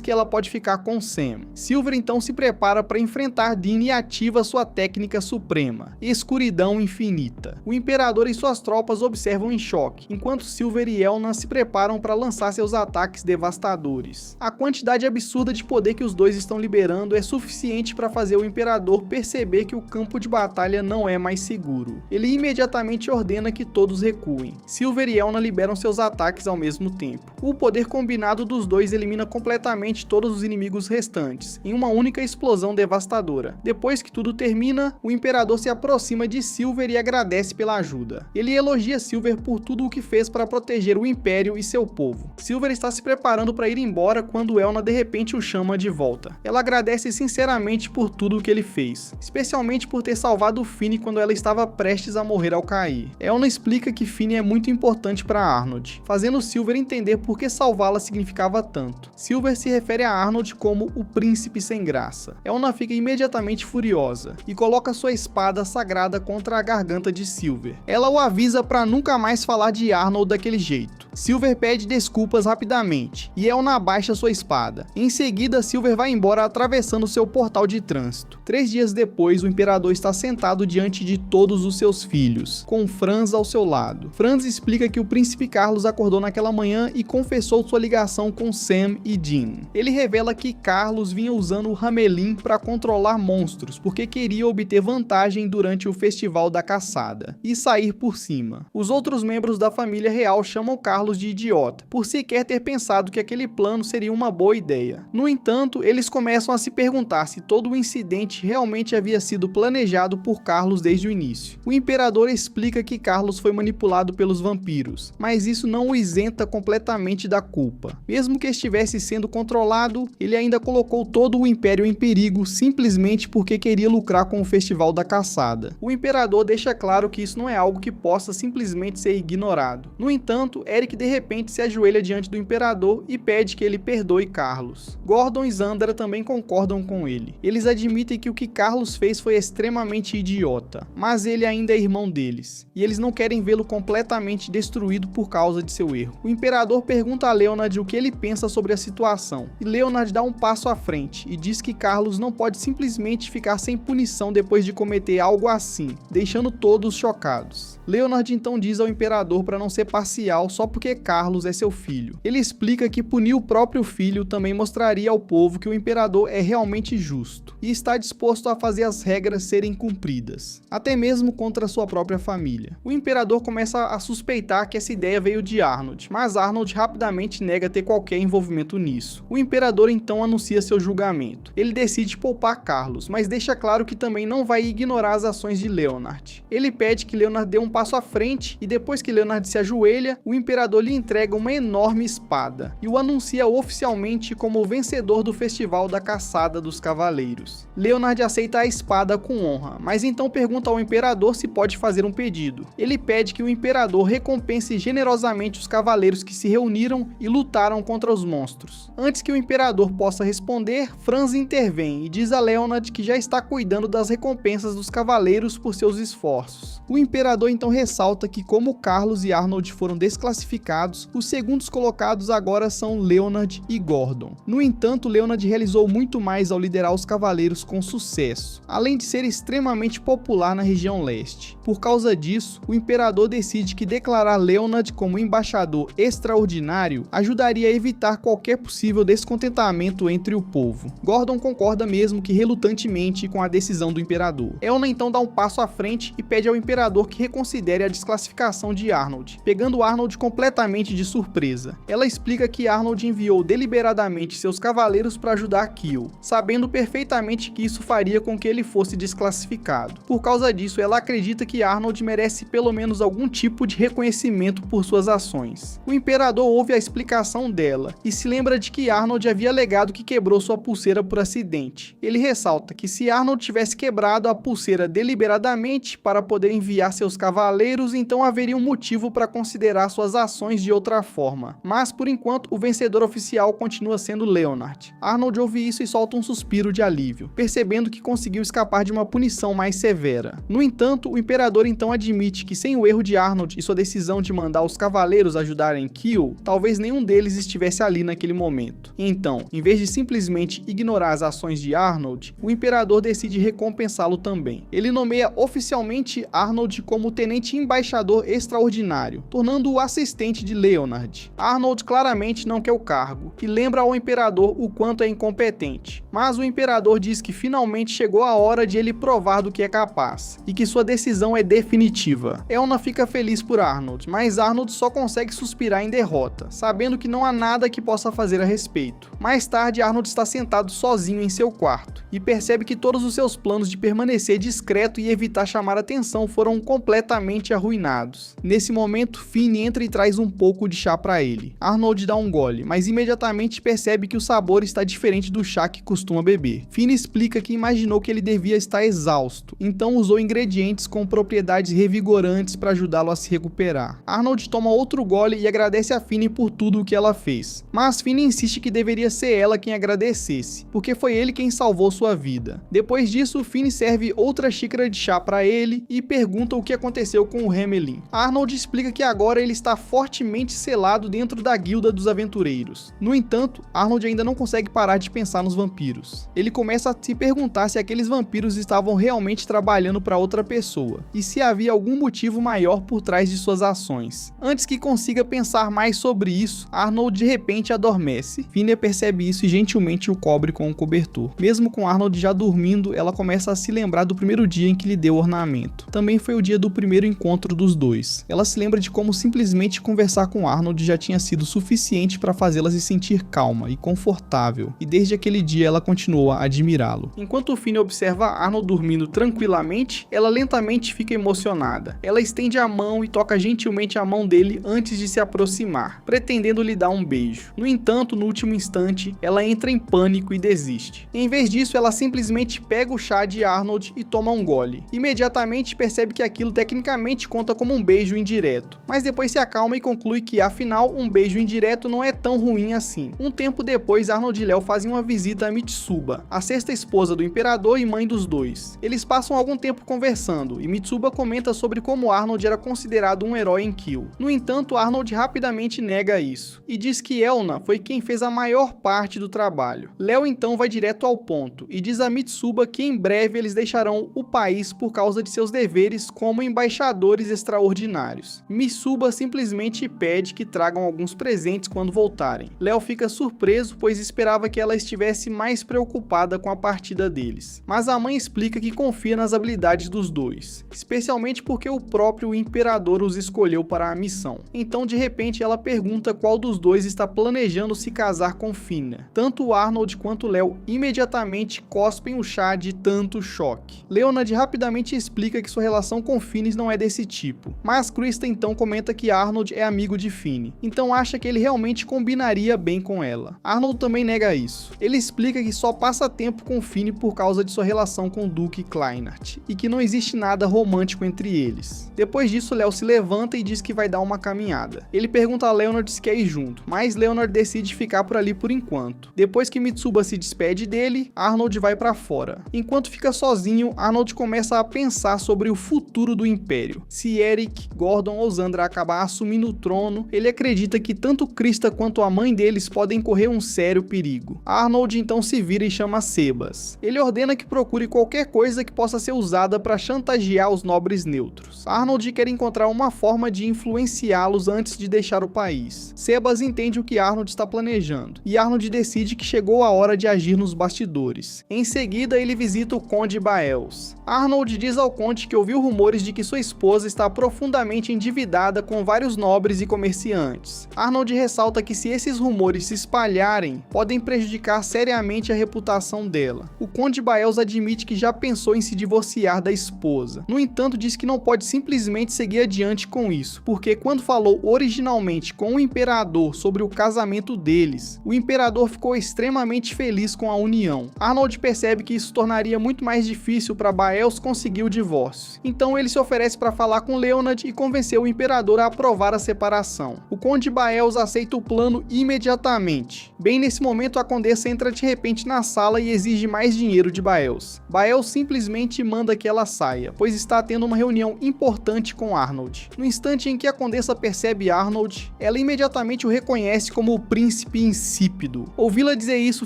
A: que ela pode ficar com Sam. Silver então se prepara para enfrentar Dean e ativa sua técnica suprema, Escuridão Infinita. O Imperador e suas tropas observam em choque, enquanto Silver e Elna se preparam para lançar seus ataques devastadores. A quantidade absurda de poder que os dois estão liberando é suficiente para fazer o Imperador perceber que o campo de batalha não é mais seguro. Ele imediatamente ordena que todos recuem. Silver e Elna liberam seus ataques ao mesmo tempo. O poder combinado dos dois elimina completamente todos os inimigos restantes, em uma única explosão devastadora. Depois que tudo termina, o Imperador se aproxima de Silver e agradece pela ajuda. Ele elogia Silver por tudo o que fez para proteger o Império e seu povo. Silver está se preparando para ir embora quando Elna de repente o chama de volta. Ela agradece sinceramente por tudo o que ele fez, especialmente por ter salvado Finny quando ela estava prestes a morrer ao cair. Elna explica que Finny é muito importante para Arnold, fazendo Silver entender por que salvá-la significava tanto. Silver se refere a Arnold como o príncipe sem graça. Elna fica imediatamente furiosa e coloca sua espada sagrada contra a garganta de Silver. Ela o avisa para nunca mais falar de Arnold daquele jeito. Silver pede desculpas rapidamente e Elna abaixa sua espada. Em seguida, Silver vai embora atravessando seu portal de trânsito. 3 dias depois, o Imperador está sentado diante de todos os seus filhos, com Franz ao seu lado. Franz explica que o Príncipe Carlos acordou naquela manhã e confessou sua ligação com Sam e Dean. Ele revela que Carlos vinha usando o Hamelin para controlar monstros, porque queria obter vantagem durante o Festival da Caçada, e sair por cima. Os outros membros da família real chamam Carlos de idiota, por sequer ter pensado que aquele plano seria uma boa ideia. No entanto, eles começam a se perguntar se todo o incidente realmente havia sido planejado por Carlos desde o início. O imperador explica que Carlos foi manipulado pelos vampiros, mas isso não o isenta completamente da culpa. Mesmo que estivesse sendo controlado, ele ainda colocou todo o império em perigo simplesmente porque queria lucrar com o festival da caçada. O imperador deixa claro que isso não é algo que possa simplesmente ser ignorado. No entanto, Eric de repente se ajoelha diante do imperador e pede que ele perdoe Carlos. Gordon e Zandra também concordam com ele. Eles admitem que o que Carlos fez foi extremamente idiota, mas ele ainda é irmão deles, e eles não querem vê-lo completamente destruído por causa de seu erro. O imperador pergunta a Leonard o que ele pensa sobre a situação, e Leonard dá um passo à frente e diz que Carlos não pode simplesmente ficar sem punição depois de cometer algo assim, deixando todos chocados. Leonard então diz ao imperador para não ser parcial só porque Carlos é seu filho. Ele explica que punir o próprio filho também mostraria ao povo que o imperador é realmente justo e está disposto a fazer as regras serem cumpridas, até mesmo contra sua própria família. O imperador começa a suspeitar que essa ideia veio de Arnold, mas Arnold rapidamente nega ter qualquer envolvimento nisso. O imperador então anuncia seu julgamento. Ele decide poupar Carlos, mas deixa claro que também não vai ignorar as ações de Leonard. Ele pede que Leonard dê um passo à frente e depois que Leonard se ajoelha, o imperador lhe entrega uma enorme espada e o anuncia oficialmente como o vencedor do festival da caçada dos cavaleiros. Leonard aceita a espada com honra, mas então pergunta ao imperador se pode fazer um pedido. Ele pede que o imperador recompense generosamente os cavaleiros que se reuniram e lutaram contra os monstros. Antes que o imperador possa responder, Franz intervém e diz a Leonard que já está cuidando das recompensas dos cavaleiros por seus esforços. O imperador então ressalta que, como Carlos e Arnold foram desclassificados, os segundos colocados agora são Leonard e Gordon. No entanto, Leonard realizou muito mais ao liderar os cavaleiros com sucesso, além de ser extremamente popular na região leste. Por causa disso, o imperador decide que declarar Leonard como embaixador extraordinário ajudaria a evitar qualquer possível descontentamento entre o povo. Gordon concorda mesmo que relutantemente com a decisão do imperador. Elna então dá um passo à frente e pede ao imperador que reconsidere a desclassificação de Arnold, pegando Arnold completamente de surpresa. Ela explica que Arnold enviou deliberadamente seus cavaleiros para ajudar Kill, sabendo perfeitamente que isso faria com que ele fosse desclassificado. Por causa disso, ela acredita que Arnold merece pelo menos algum tipo de reconhecimento por suas ações. O imperador ouve a explicação dela e se lembra de que Arnold havia alegado que quebrou sua pulseira por acidente. Ele ressalta que se Arnold tivesse quebrado a pulseira deliberadamente para poder enviar seus cavaleiros, então haveria um motivo para considerar suas ações de outra forma. Mas por enquanto, o vencedor oficial continua sendo Leonard. Arnold ouve isso e solta um suspiro de alívio, percebendo que conseguiu escapar de uma punição mais severa. No entanto, o imperador então admite que sem o erro de Arnold e sua decisão de mandar os cavaleiros ajudarem Kill, talvez nenhum deles estivesse ali naquele momento. Então, em vez de simplesmente ignorar as ações de Arnold, o imperador decide recompensá-lo também. Ele nomeia oficialmente Arnold como tenente embaixador extraordinário, tornando-o assistente de Leonard. Arnold claramente não quer o cargo e lembra ao imperador o quanto é incompetente, mas o imperador diz que finalmente chegou a hora de ele provar do que é capaz e que sua decisão é definitiva. Elna fica feliz por Arnold, mas Arnold só consegue suspirar em derrota, sabendo que não há nada que possa fazer a respeito. Mais tarde, Arnold está sentado sozinho em seu quarto e percebe que todos os seus planos de permanecer discreto e evitar chamar atenção foram completamente arruinados. Nesse momento, Finn entra e traz um pouco de chá para ele. Arnold dá um gole, mas imediatamente percebe que o sabor está diferente do chá que costuma beber. Finn explica que imaginou que ele devia estar exausto, então usou ingredientes com propriedades revigorantes para ajudá-lo a se recuperar. Arnold toma outro gole e agradece a Finn por tudo o que ela fez, mas Finn insiste que deveria ser ela quem agradecesse, porque foi ele quem salvou sua vida. Depois disso, Finn serve outra xícara de chá para ele e pergunta o que aconteceu com o Hamelin. Arnold explica que agora ele está fortemente selado dentro da guilda dos aventureiros. No entanto, Arnold ainda não consegue parar de pensar nos vampiros. vampiros. Ele começa a se perguntar se aqueles vampiros estavam realmente trabalhando para outra pessoa, e se havia algum motivo maior por trás de suas ações. Antes que consiga pensar mais sobre isso, Arnold de repente adormece. Finney percebe isso e gentilmente o cobre com um cobertor. Mesmo com Arnold já dormindo, ela começa a se lembrar do primeiro dia em que lhe deu ornamento. Também foi o dia do primeiro encontro dos dois. Ela se lembra de como simplesmente conversar com Arnold já tinha sido suficiente para fazê-la se sentir calma e confortável, e desde aquele dia ela continuou a admirá-lo. Enquanto Finney observa Arnold dormindo tranquilamente, ela lentamente fica emocionada. Ela estende a mão e toca gentilmente a mão dele antes de se aproximar, pretendendo lhe dar um beijo. No entanto, no último instante, ela entra em pânico e desiste. Em vez disso, ela simplesmente pega o chá de Arnold e toma um gole. Imediatamente percebe que aquilo tecnicamente conta como um beijo indireto, mas depois se acalma e conclui que, afinal, um beijo indireto não é tão ruim assim. Um tempo depois, Arnold e Léo fazem uma visita a Mitsuba, a sexta esposa do imperador e mãe dos dois. Eles passam algum tempo conversando, e Mitsuba comenta sobre como Arnold era considerado um herói em Kill. No entanto, Arnold rapidamente nega isso, e diz que Elna foi quem fez a maior parte do trabalho. Léo então vai direto ao ponto, e diz a Mitsuba que em breve eles deixarão o país por causa de seus deveres como embaixadores extraordinários. Mitsuba simplesmente pede que tragam alguns presentes quando voltarem. Léo fica surpreso, pois esperava que ela estivesse mais preocupada com a partida deles. Mas a mãe explica que confia nas habilidades dos dois, especialmente porque o próprio imperador os escolheu para a missão. Então, de repente, ela pergunta qual dos dois está planejando se casar com Finney. Tanto Arnold quanto Léo imediatamente cospem o chá de tanto choque. Leonard rapidamente explica que sua relação com Finney não é desse tipo, mas Krista então comenta que Arnold é amigo de Finney, então acha que ele realmente combinaria bem com ela. Arnold também nega isso. Ele explica que só passa tempo com Finney por causa de sua relação com o Duke Kleinert, e que não existe nada romântico entre eles. Depois disso, Léo se levanta e diz que vai dar uma caminhada. Ele pergunta a Leonard se quer ir junto, mas Leonard decide ficar por ali por enquanto. Depois que Mitsuba se despede dele, Arnold vai para fora. Enquanto fica sozinho, Arnold começa a pensar sobre o futuro do Império. Se Eric, Gordon ou Zandra acabar assumindo o trono, ele acredita que tanto Krista quanto a mãe deles podem correr um sério perigo. Arnold então se vira e chama Sebas. Ele ordena que procure qualquer coisa que possa ser usada para chantagear os nobres neutros. Arnold quer encontrar uma forma de influenciá-los antes de deixar o país. Sebas entende o que Arnold está planejando, e Arnold decide que chegou a hora de agir nos bastidores. Em seguida, ele visita o Conde Baels. Arnold diz ao Conde que ouviu rumores de que sua esposa está profundamente endividada com vários nobres e comerciantes. Arnold ressalta que se esses rumores se espalharem, podem prejudicar seriamente a reputação dela. O Conde Baels admite que já pensou em se divorciar da esposa. No entanto, diz que não pode simplesmente seguir adiante com isso, porque quando falou originalmente com o imperador sobre o casamento deles, o imperador ficou extremamente feliz com a união. Arnold percebe que isso tornaria muito mais difícil para Baels conseguir o divórcio. Então ele se oferece para falar com Leonard e convencer o imperador a aprovar a separação. O Conde Baels aceita o plano imediatamente. Bem nesse momento, a condessa entra de repente na sala e exige mais dinheiro de Baels. Baels simplesmente manda que ela saia, pois está tendo uma reunião importante com Arnold. No instante em que a condessa percebe Arnold, ela imediatamente o reconhece como o príncipe insípido. Ouvi-la dizer isso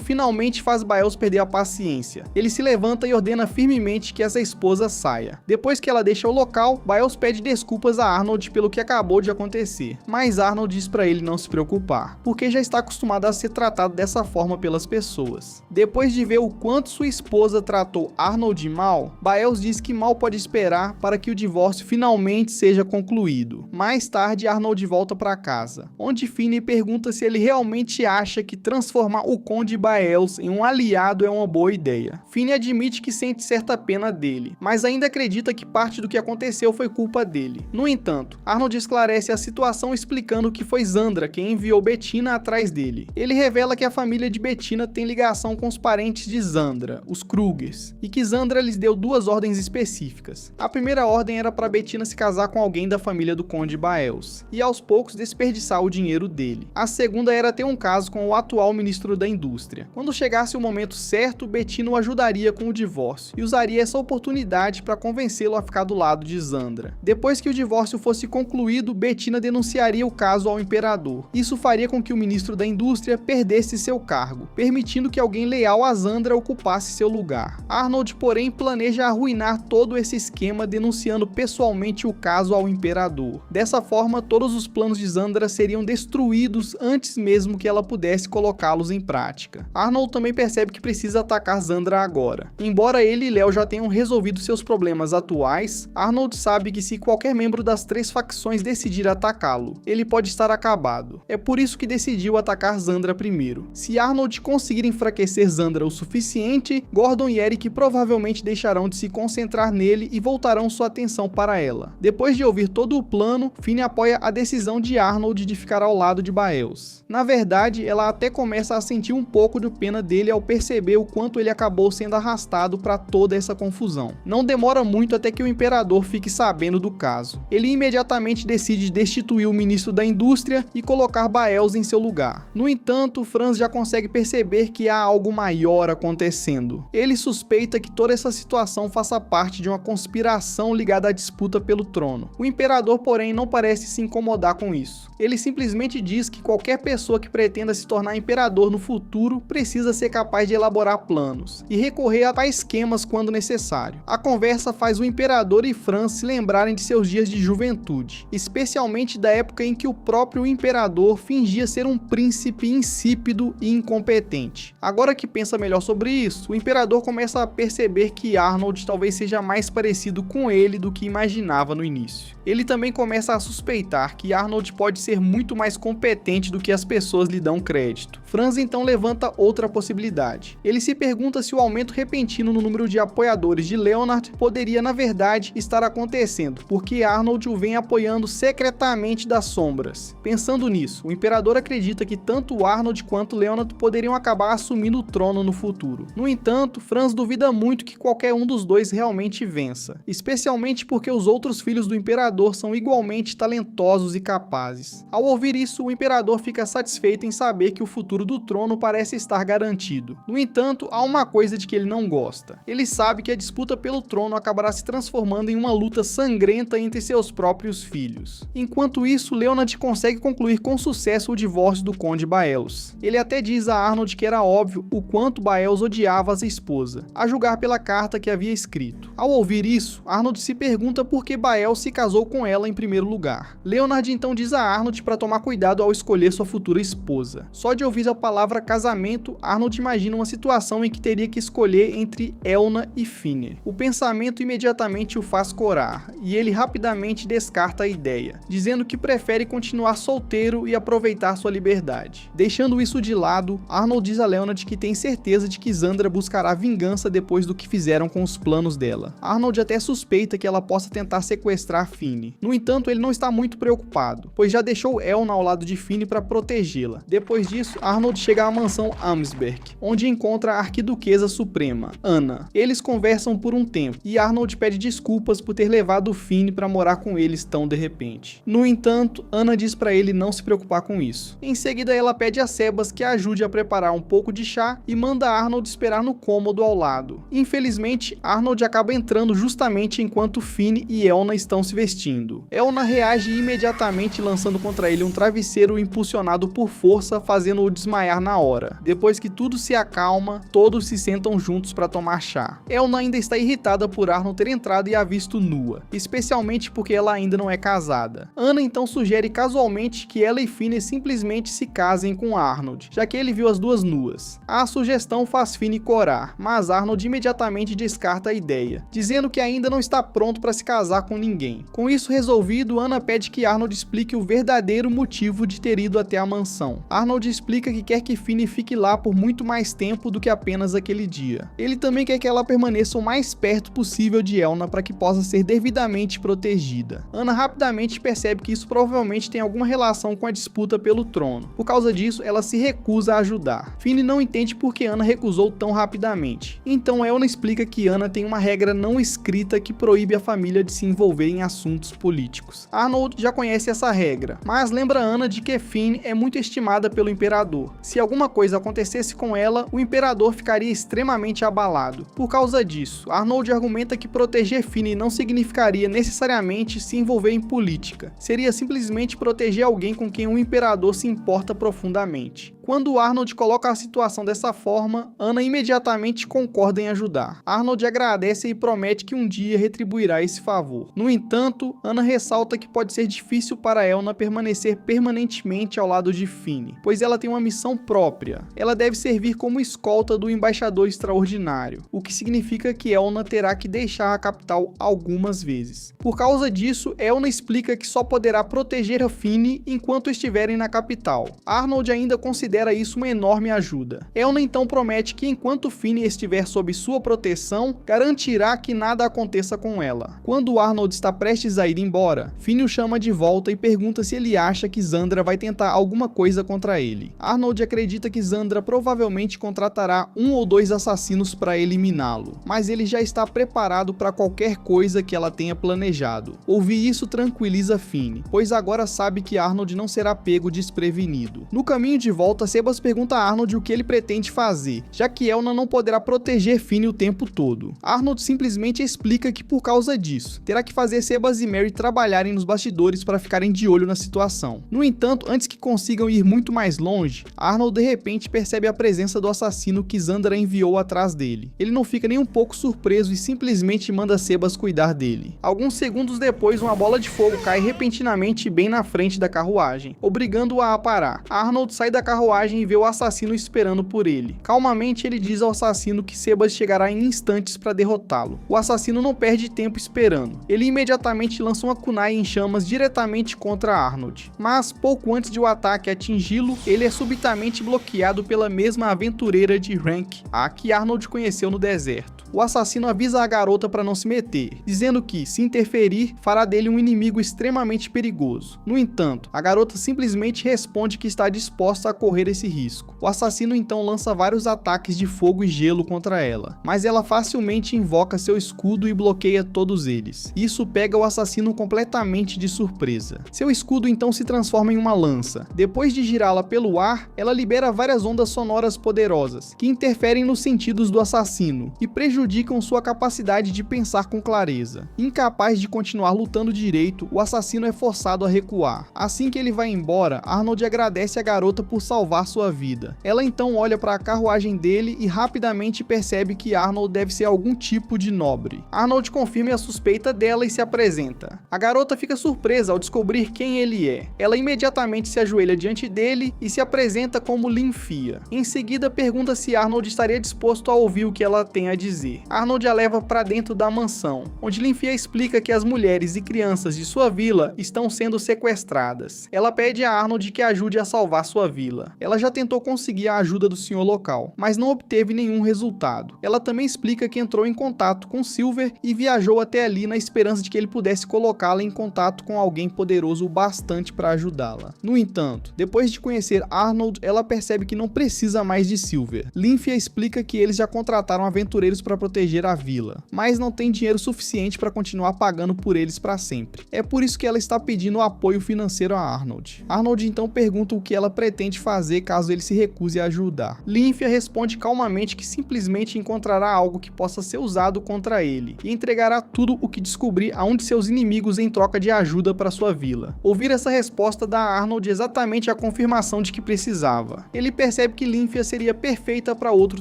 A: finalmente faz Baels perder a paciência. Ele se levanta e ordena firmemente que essa esposa saia. Depois que ela deixa o local, Baels pede desculpas a Arnold pelo que acabou de acontecer, mas Arnold diz para ele não se preocupar, porque já está acostumado a ser tratado dessa forma pelas pessoas. Depois de ver o quanto sua esposa tratou Arnold mal, Baels diz que mal pode esperar para que o divórcio finalmente seja concluído. Mais tarde, Arnold volta para casa, onde Finney pergunta se ele realmente acha que transformar o Conde Baels em um aliado é uma boa ideia. Finney admite que sente certa pena dele, mas ainda acredita que parte do que aconteceu foi culpa dele. No entanto, Arnold esclarece a situação explicando que foi Zandra quem enviou Bettina atrás dele. Ele revela que a família de Bettina tem ligação com os parentes de Zandra, os Krugers, e que Zandra lhes deu duas ordens específicas. A primeira ordem era para Bettina se casar com alguém da família do Conde Baels, e aos poucos desperdiçar o dinheiro dele. A segunda era ter um caso com o atual ministro da indústria. Quando chegasse o momento certo, Bettina o ajudaria com o divórcio, e usaria essa oportunidade para convencê-lo a ficar do lado de Zandra. Depois que o divórcio fosse concluído, Bettina denunciaria o caso ao imperador. Isso faria com que o ministro da indústria perdesse seu cargo, permitindo que alguém alguém leal a Zandra ocupasse seu lugar. Arnold, porém, planeja arruinar todo esse esquema denunciando pessoalmente o caso ao imperador. Dessa forma, todos os planos de Zandra seriam destruídos antes mesmo que ela pudesse colocá-los em prática. Arnold também percebe que precisa atacar Zandra agora. Embora ele e Léo já tenham resolvido seus problemas atuais, Arnold sabe que se qualquer membro das 3 facções decidir atacá-lo, ele pode estar acabado. É por isso que decidiu atacar Zandra primeiro. Se Arnold conseguir enfraquecer Zandra o suficiente, Gordon e Eric provavelmente deixarão de se concentrar nele e voltarão sua atenção para ela. Depois de ouvir todo o plano, Finn apoia a decisão de Arnold de ficar ao lado de Baels. Na verdade, ela até começa a sentir um pouco de pena dele ao perceber o quanto ele acabou sendo arrastado para toda essa confusão. Não demora muito até que o imperador fique sabendo do caso. Ele imediatamente decide destituir o ministro da indústria e colocar Baels em seu lugar. No entanto, Franz já consegue perceber que há algo maior acontecendo. Ele suspeita que toda essa situação faça parte de uma conspiração ligada à disputa pelo trono. O imperador, porém, não parece se incomodar com isso. Ele simplesmente diz que qualquer pessoa que pretenda se tornar imperador no futuro precisa ser capaz de elaborar planos e recorrer a tais esquemas quando necessário. A conversa faz o imperador e Franz se lembrarem de seus dias de juventude, especialmente da época em que o próprio imperador fingia ser um príncipe insípido e incompetente. Agora que pensa melhor sobre isso, o imperador começa a perceber que Arnold talvez seja mais parecido com ele do que imaginava no início. Ele também começa a suspeitar que Arnold pode ser muito mais competente do que as pessoas lhe dão crédito. Franz então levanta outra possibilidade. Ele se pergunta se o aumento repentino no número de apoiadores de Leonard poderia na verdade estar acontecendo, porque Arnold o vem apoiando secretamente das sombras. Pensando nisso, o imperador acredita que tanto Arnold quanto Leonard poderiam acabar assumindo o trono no futuro. No entanto, Franz duvida muito que qualquer um dos dois realmente vença, especialmente porque os outros filhos do imperador são igualmente talentosos e capazes. Ao ouvir isso, o imperador fica satisfeito em saber que o futuro do trono parece estar garantido. No entanto, há uma coisa de que ele não gosta. Ele sabe que a disputa pelo trono acabará se transformando em uma luta sangrenta entre seus próprios filhos. Enquanto isso, Leonard consegue concluir com sucesso o divórcio do Conde Baels. Ele até diz a Arnold que era óbvio o quanto Baels odiava a sua esposa, a julgar pela carta que havia escrito. Ao ouvir isso, Arnold se pergunta por que Baels se casou com ela em primeiro lugar. Leonard então diz a Arnold para tomar cuidado ao escolher sua futura esposa. Só de ouvir a palavra casamento, Arnold imagina uma situação em que teria que escolher entre Elna e Finn. O pensamento imediatamente o faz corar, e ele rapidamente descarta a ideia, dizendo que prefere continuar solteiro e aproveitar sua liberdade. Deixando isso de lado, Arnold diz a Leonard que tem certeza de que Zandra buscará vingança depois do que fizeram com os planos dela. Arnold até suspeita que ela possa tentar sequestrar Finn. No entanto, ele não está muito preocupado, pois já deixou Elna ao lado de Finn para protegê-la. Depois disso, Arnold chega à mansão Amsberg, onde encontra a arquiduquesa suprema, Anna. Eles conversam por um tempo, e Arnold pede desculpas por ter levado Finn para morar com eles tão de repente. No entanto, Anna diz para ele não se preocupar com isso. Em seguida, ela pede a Sebas que a ajude a preparar um pouco de chá e manda Arnold esperar no cômodo ao lado. Infelizmente, Arnold acaba entrando justamente enquanto Finn e Elna estão se vestindo. Elna reage imediatamente lançando contra ele um travesseiro impulsionado por força, fazendo-o desmaiar na hora. Depois que tudo se acalma, todos se sentam juntos para tomar chá. Elna ainda está irritada por Arnold ter entrado e a visto nua, especialmente porque ela ainda não é casada. Anna então sugere casualmente que ela e Finn simplesmente se casem com Arnold, já que ele viu as duas nuas. A sugestão faz Finn corar, mas Arnold imediatamente descarta a ideia, dizendo que ainda não está pronto para se casar com ninguém. Com isso resolvido, Anna pede que Arnold explique o verdadeiro motivo de ter ido até a mansão. Arnold explica que quer que Finn fique lá por muito mais tempo do que apenas aquele dia. Ele também quer que ela permaneça o mais perto possível de Elna para que possa ser devidamente protegida. Anna rapidamente percebe que isso provavelmente tem alguma relação com a disputa pelo trono. Por causa disso, ela se recusa a ajudar. Finn não entende por que Anna recusou tão rapidamente. Então Elna explica que Anna tem uma regra não escrita que proíbe a família de se envolver em assuntos políticos. Arnold já conhece essa regra, mas lembra Anna de que Finn é muito estimada pelo imperador. Se alguma coisa acontecesse com ela, o imperador ficaria extremamente abalado. Por causa disso, Arnold argumenta que proteger Finn não significaria necessariamente se envolver em política. Seria simplesmente proteger alguém com quem o imperador se importa profundamente. Quando Arnold coloca a situação dessa forma, Anna imediatamente concorda em ajudar. Arnold agradece e promete que um dia retribuirá esse favor. No entanto, Anna ressalta que pode ser difícil para Elna permanecer permanentemente ao lado de Finn, pois ela tem uma missão própria. Ela deve servir como escolta do Embaixador Extraordinário, o que significa que Elna terá que deixar a capital algumas vezes. Por causa disso, Elna explica que só poderá proteger a Finn enquanto estiverem na capital. Arnold ainda considera isso uma enorme ajuda. Elna então promete que enquanto Finn estiver sob sua proteção, garantirá que nada aconteça com ela. Quando Arnold está prestes a ir embora, Finn o chama de volta e pergunta se ele acha que Zandra vai tentar alguma coisa contra ele. Arnold acredita que Zandra provavelmente contratará 1 ou 2 assassinos para eliminá-lo, mas ele já está preparado para qualquer coisa que ela tenha planejado. Ouvir isso tranquiliza Finn, pois agora sabe que Arnold não será pego desprevenido. No caminho de volta, Sebas pergunta a Arnold o que ele pretende fazer, já que Elna não poderá proteger Finn o tempo todo. Arnold simplesmente explica que por causa disso, terá que fazer Sebas e Mary trabalharem nos bastidores para ficarem de olho na situação. No entanto, antes que consigam ir muito mais longe, Arnold de repente percebe a presença do assassino que Zandra enviou atrás dele. Ele não fica nem um pouco surpreso e simplesmente manda Sebas cuidar dele. Alguns segundos depois, uma bola de fogo cai repentinamente bem na frente da carruagem, obrigando-a a parar. Arnold sai da carruagem e vê o assassino esperando por ele. Calmamente, ele diz ao assassino que Sebas chegará em instantes para derrotá-lo. O assassino não perde tempo esperando. Ele imediatamente lança uma kunai em chamas diretamente contra Arnold. Mas, pouco antes de o ataque atingi-lo, ele é subitamente bloqueado pela mesma aventureira de Rank, a que Arnold conheceu no deserto. O assassino avisa a garota para não se meter, dizendo que, se interferir, fará dele um inimigo extremamente perigoso. No entanto, a garota simplesmente responde que está disposta a correr esse risco. O assassino então lança vários ataques de fogo e gelo contra ela, mas ela facilmente invoca seu escudo e bloqueia todos eles. Isso pega o assassino completamente de surpresa. Seu escudo então se transforma em uma lança. Depois de girá-la pelo ar, ela libera várias ondas sonoras poderosas, que interferem nos sentidos do assassino e prejudicam sua capacidade de pensar com clareza. Incapaz de continuar lutando direito, o assassino é forçado a recuar. Assim que ele vai embora, Arnold agradece a garota por salvar sua vida. Ela então olha para a carruagem dele e rapidamente percebe que Arnold deve ser algum tipo de nobre. Arnold confirma a suspeita dela e se apresenta. A garota fica surpresa ao descobrir quem ele é. Ela imediatamente se ajoelha diante dele e se apresenta como Linfia. Em seguida, pergunta se Arnold estaria disposto a ouvir o que ela tem a dizer. Arnold a leva para dentro da mansão, onde Linfia explica que as mulheres e crianças de sua vila estão sendo sequestradas. Ela pede a Arnold que ajude a salvar sua vila. Ela já tentou conseguir a ajuda do senhor local, mas não obteve nenhum resultado. Ela também explica que entrou em contato com Silver e viajou até ali na esperança de que ele pudesse colocá-la em contato com alguém poderoso o bastante para ajudá-la. No entanto, depois de conhecer Arnold, ela percebe que não precisa mais de Silver. Linfia explica que eles já contrataram aventureiros para proteger a vila, mas não tem dinheiro suficiente para continuar pagando por eles para sempre. É por isso que ela está pedindo apoio financeiro a Arnold. Arnold então pergunta o que ela pretende fazer caso ele se recuse a ajudar. Linfia responde calmamente que simplesmente encontrará algo que possa ser usado contra ele e entregará tudo o que descobrir a um de seus inimigos em troca de ajuda para sua vila. Ouvir essa resposta dá a Arnold exatamente a confirmação de que precisava. Ele percebe que Linfia seria perfeita para outro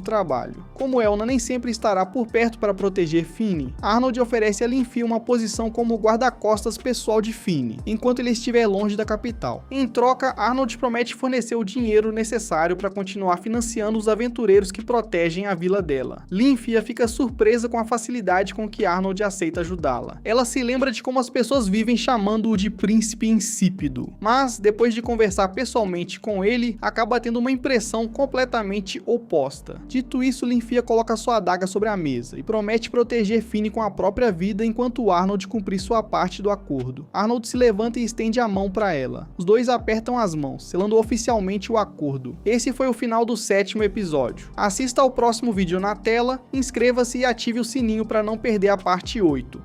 A: trabalho. Como Elna nem sempre estará por perto para proteger Finn, Arnold oferece a Linfia uma posição como guarda-costas pessoal de Finn, enquanto ele estiver longe da capital. Em troca, Arnold promete fornecer o dinheiro necessário para continuar financiando os aventureiros que protegem a vila dela. Linfia fica surpresa com a facilidade com que Arnold aceita ajudá-la. Ela se lembra de como as pessoas vivem chamando-o de príncipe insípido, mas depois de conversar pessoalmente com ele, acaba tendo uma impressão completamente oposta. Dito isso, Linfia coloca sua adaga sobre a mesa e promete proteger Finn com a própria vida enquanto Arnold cumprir sua parte do acordo. Arnold se levanta e estende a mão para ela. Os dois apertam as mãos, selando oficialmente o acordo. Esse foi o final do 7º episódio. Assista ao próximo vídeo na tela, inscreva-se e ative o sininho para não perder a parte 8.